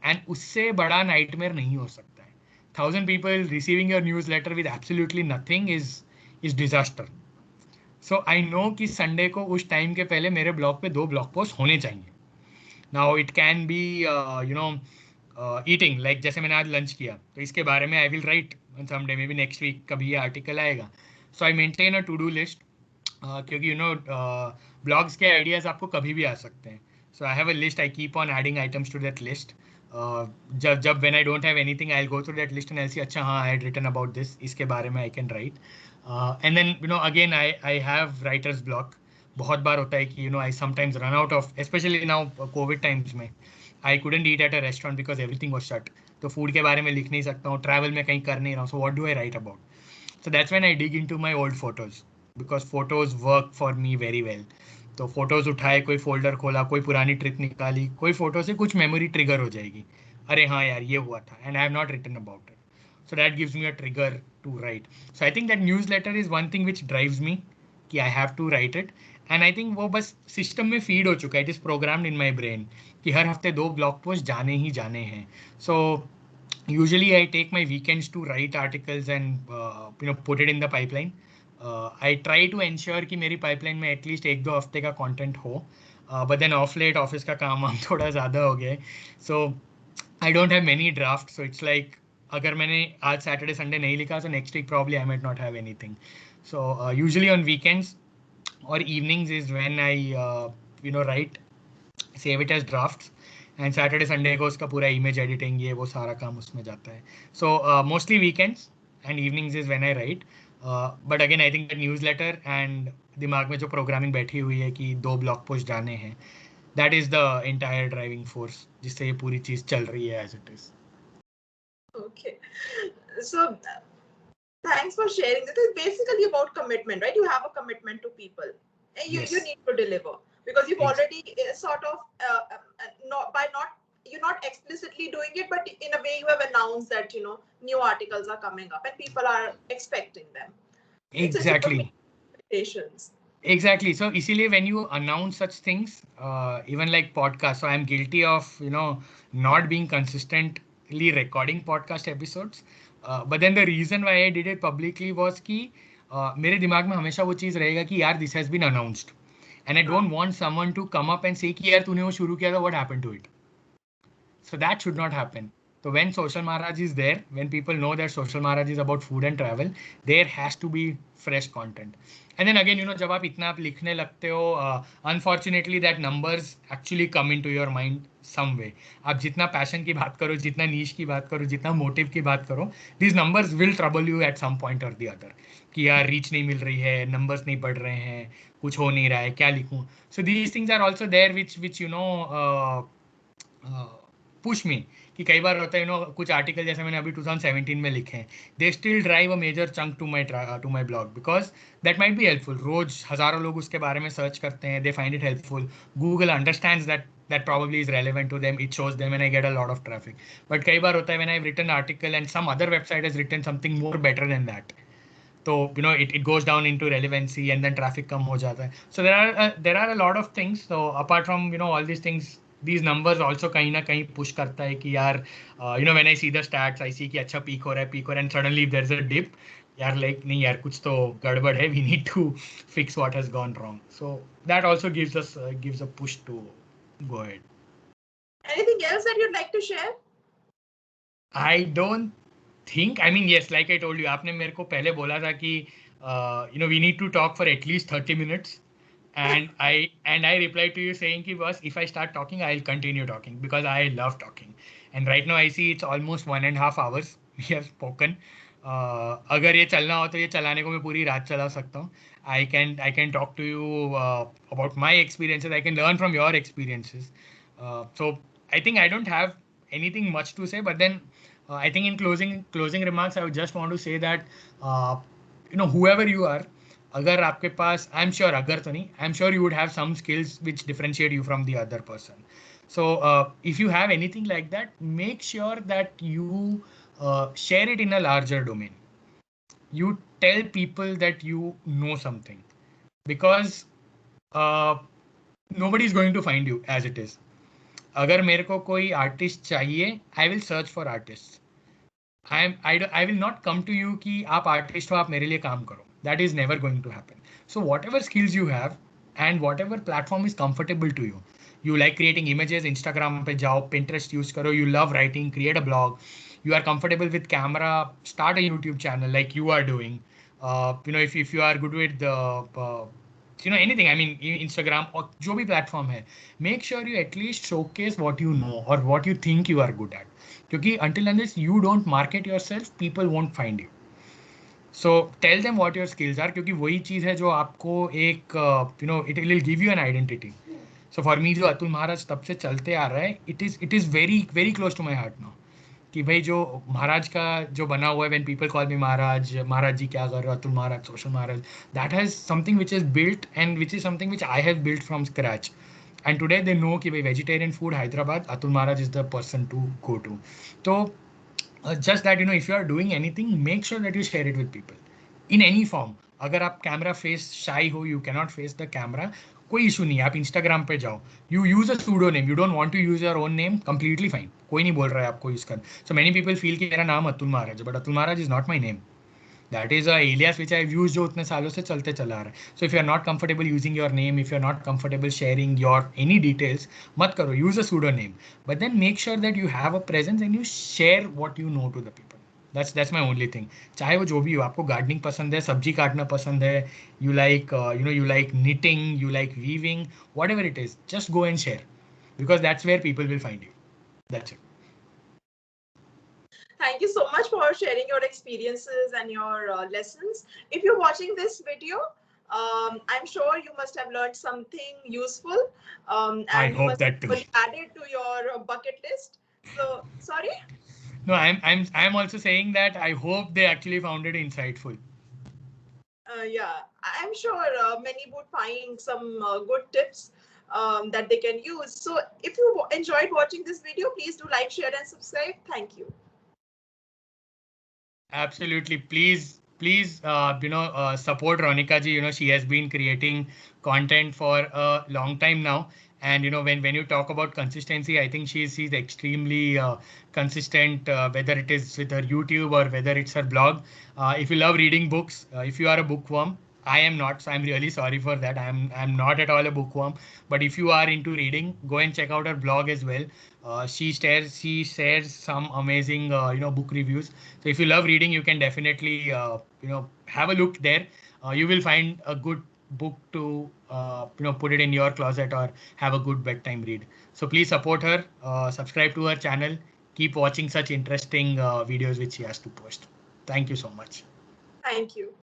S2: and उससे बड़ा नाइटमेयर नहीं हो सकता है. 1000 people receiving your newsletter with absolutely nothing is disaster. So I know कि संडे को उस टाइम के पहले मेरे ब्लॉग पे 2 ब्लॉग पोस्ट होने चाहिए. Now it can be eating, like जैसे मैंने आज लंच किया तो इसके बारे में I will write someday, maybe next week कभी ये आर्टिकल आएगा. So I maintain a to do list, क्योंकि ब्लॉग्स के आइडियाज आपको कभी भी आ सकते हैं. So I have a list, I keep on adding items to that list. जब when I don't have anything I will go through that list and I see अच्छा हाँ I had written about this, इसके बारे में I can write. And then again I have writer's block. बहुत बार होता है कि I sometimes run out of, specially now COVID times में I couldn't eat at a restaurant because everything was shut. तो फूड के बारे में लिख नहीं सकता हूँ, ट्रैवल में कहीं कर नहीं रहा हूँ. So what do I right about? So that's when I dig into my old photos, because photos work for me very well. तो फोटोज उठाए, कोई फोल्डर खोला, कोई पुरानी ट्रिप निकाली, कोई फोटो से कुछ मेमोरी ट्रिगर हो जाएगी, अरे हाँ यार ये हुआ था, and I have not written about it. So that gives me a trigger to write. So I think that newsletter is one thing which drives me कि I have to write it. And I think वो बस system में feed हो चुका है. It is programmed in my brain कि हर हफ्ते 2 blog post जाने ही जाने हैं. So usually I take my weekends to write articles and put it in the pipeline. I try to ensure कि मेरी pipeline में at least 1-2 हफ्ते का content हो. But then off late office का काम वाम थोड़ा ज़्यादा हो गया है. So I don't have many drafts. So it's like अगर मैंने आज सैटरडे संडे नहीं लिखा तो next week probably I might not have anything. So usually on weekends और evenings is when I write, save it as drafts, and Saturday Sunday को उसका पूरा इमेज एडिटिंग ये वो सारा काम उसमें जाता है. So mostly weekends and evenings is when I write. But again I think that newsletter and दिमाग में जो प्रोग्रामिंग बैठी हुई है कि 2 ब्लॉग पोस्ट जाने हैं, that is the entire driving force जिससे ये पूरी चीज़ चल रही है as it is.
S1: Okay, so thanks for sharing. This is basically about commitment, right? You have a commitment to people, and you need to deliver because you've already sort of you're not explicitly doing it, but in a way you have announced that new articles are coming up and people are expecting them.
S2: Exactly.
S1: Expectations.
S2: Exactly. So इसीलिए when you announce such things, even like podcasts, so I'm guilty of not being consistently recording podcast episodes. But then the reason why I did it publicly was कि मेरे दिमाग में हमेशा वो चीज़ रहेगा कि यार this has been announced, and I don't want someone to come up and say कि यार तूने वो शुरू किया था, what happened to it? So that should not happen. So when Social Maharaj is there, when people know that Social Maharaj is about food and travel, there has to be fresh content. And then again, जब आप इतना आप लिखने लगते हो, unfortunately that numbers actually come into your mind some way. आप जितना passion की बात करो, जितना नीश की बात करो, जितना मोटिव की बात करो, these numbers will trouble you at some point or the other. कि यार रीच नहीं मिल रही है, numbers नहीं बढ़ रहे हैं, कुछ हो नहीं रहा है, क्या लिखूं? So these things are also there which push me. कि कई बार होता है कुछ आर्टिकल जैसे मैंने अभी 2017 में लिखे हैं, they still drive a major chunk to my blog because that might be helpful. रोज हजारों लोग उसके बारे में सर्च करते हैं, they find it helpful, Google understands that probably is relevant to them, it shows them and I get a lot of traffic. But कई बार होता है when I've written an article and some other website has written something more better than that, so it goes down into relevancy and then traffic कम हो जाता है. So there are a lot of things. So apart from all these things, these numbers also कहीं ना कहीं push करता है कि यार when I see the stats I see कि अच्छा peak हो रहा है and suddenly if there's a dip, यार like नहीं यार कुछ तो गड़बड़ है, we need to fix what has gone wrong. So that also gives a push to go ahead.
S1: Anything else that you'd like to share?
S2: I don't think, I mean yes, like I told you, आपने मेरे को पहले बोला था कि we need to talk for at least 30 minutes. And I replied to you saying कि boss, if I start talking, I'll continue talking because I love talking. And right now I see it's almost 1.5 hours we have spoken. अगर ये चलना हो तो ये चलाने को मैं पूरी रात चला सकता हूँ. I can talk to you about my experiences. I can learn from your experiences. So I think I don't have anything much to say, but then I think in closing remarks, I would just want to say that whoever you are, अगर आपके पास, आई am sure, अगर तो नहीं, I am sure you would have some skills which differentiate you from the other person. So if you have anything like that, make sure that you share it in a larger domain. You tell people that you know something, because nobody is going to find you as it is. अगर मेरे को कोई artist चाहिए, I will search for artist. I will not come to you कि आप artist हो, आप मेरे लिए काम करो. That is never going to happen. So whatever skills you have and whatever platform is comfortable to you, you like creating images, Instagram पे जाओ, Pinterest use करो, you love writing, create a blog, you are comfortable with camera, start a YouTube channel like you are doing. If you are good with anything, I mean Instagram or जो भी platform है, make sure you at least showcase what you know or what you think you are good at. क्योंकि until unless you don't market yourself, people won't find you. So tell them what your skills are, क्योंकि वही चीज़ है जो आपको एक it will give you an identity. So for me, जो अतुल महाराज तब से चलते आ रहा है, it is very very close to my heart now. कि भाई जो महाराज का जो बना हुआ है, when people call me महाराज जी क्या कर रहे हो, Atul Maharaj, social Maharaj, that has something which is built and which is something which I have built from scratch. And today they know कि भाई vegetarian food Hyderabad, Atul Maharaj is the person to go to. So just that, if you are doing anything, make sure that you share it with people in any form. अगर आप camera face शाई हो, you cannot face the camera, कोई issue नहीं है, आप Instagram पे जाओ, you use a pseudo name, you don't want to use your own name, completely fine, कोई नहीं बोल रहा है आपको यूज कर. So many people feel कि मेरा नाम अतुल महाराज है, but Atul Maharaj is not my name. That is a alias which I've used जो उतने सालों से चलते चला रहा है. So if you are not comfortable using your name, if you are not comfortable sharing your any details, मत करो, use a pseudo name. But then make sure that you have a presence and you share what you know to the people. That's my only thing. चाहे वो जो भी हो, आपको gardening पसंद है, सब्जी काटना पसंद है, you like you like knitting, you like weaving, whatever it is, just go and share, because that's where people will find you. That's it.
S1: Thank you so much for sharing your experiences and your lessons. If you're watching this video, I'm sure you must have learned something useful. And
S2: I
S1: you
S2: hope
S1: must
S2: that too.
S1: add it to your bucket list. So, sorry?
S2: No, I'm also saying that I hope they actually found it insightful.
S1: Yeah, I'm sure many would find some good tips that they can use. So if you enjoyed watching this video, please do like, share, and subscribe. Thank you.
S2: Absolutely. Please support Ronika ji. She has been creating content for a long time now. And, when you talk about consistency, I think she's extremely consistent, whether it is with her YouTube or whether it's her blog. If you love reading books, if you are a bookworm, I am not, so I'm really sorry for that. I'm not at all a bookworm. But if you are into reading, go and check out her blog as well. She shares some amazing book reviews. So if you love reading, you can definitely have a look there. You will find a good book to put it in your closet or have a good bedtime read. So please support her. Subscribe to her channel. Keep watching such interesting videos which she has to post. Thank you so much.
S1: Thank you.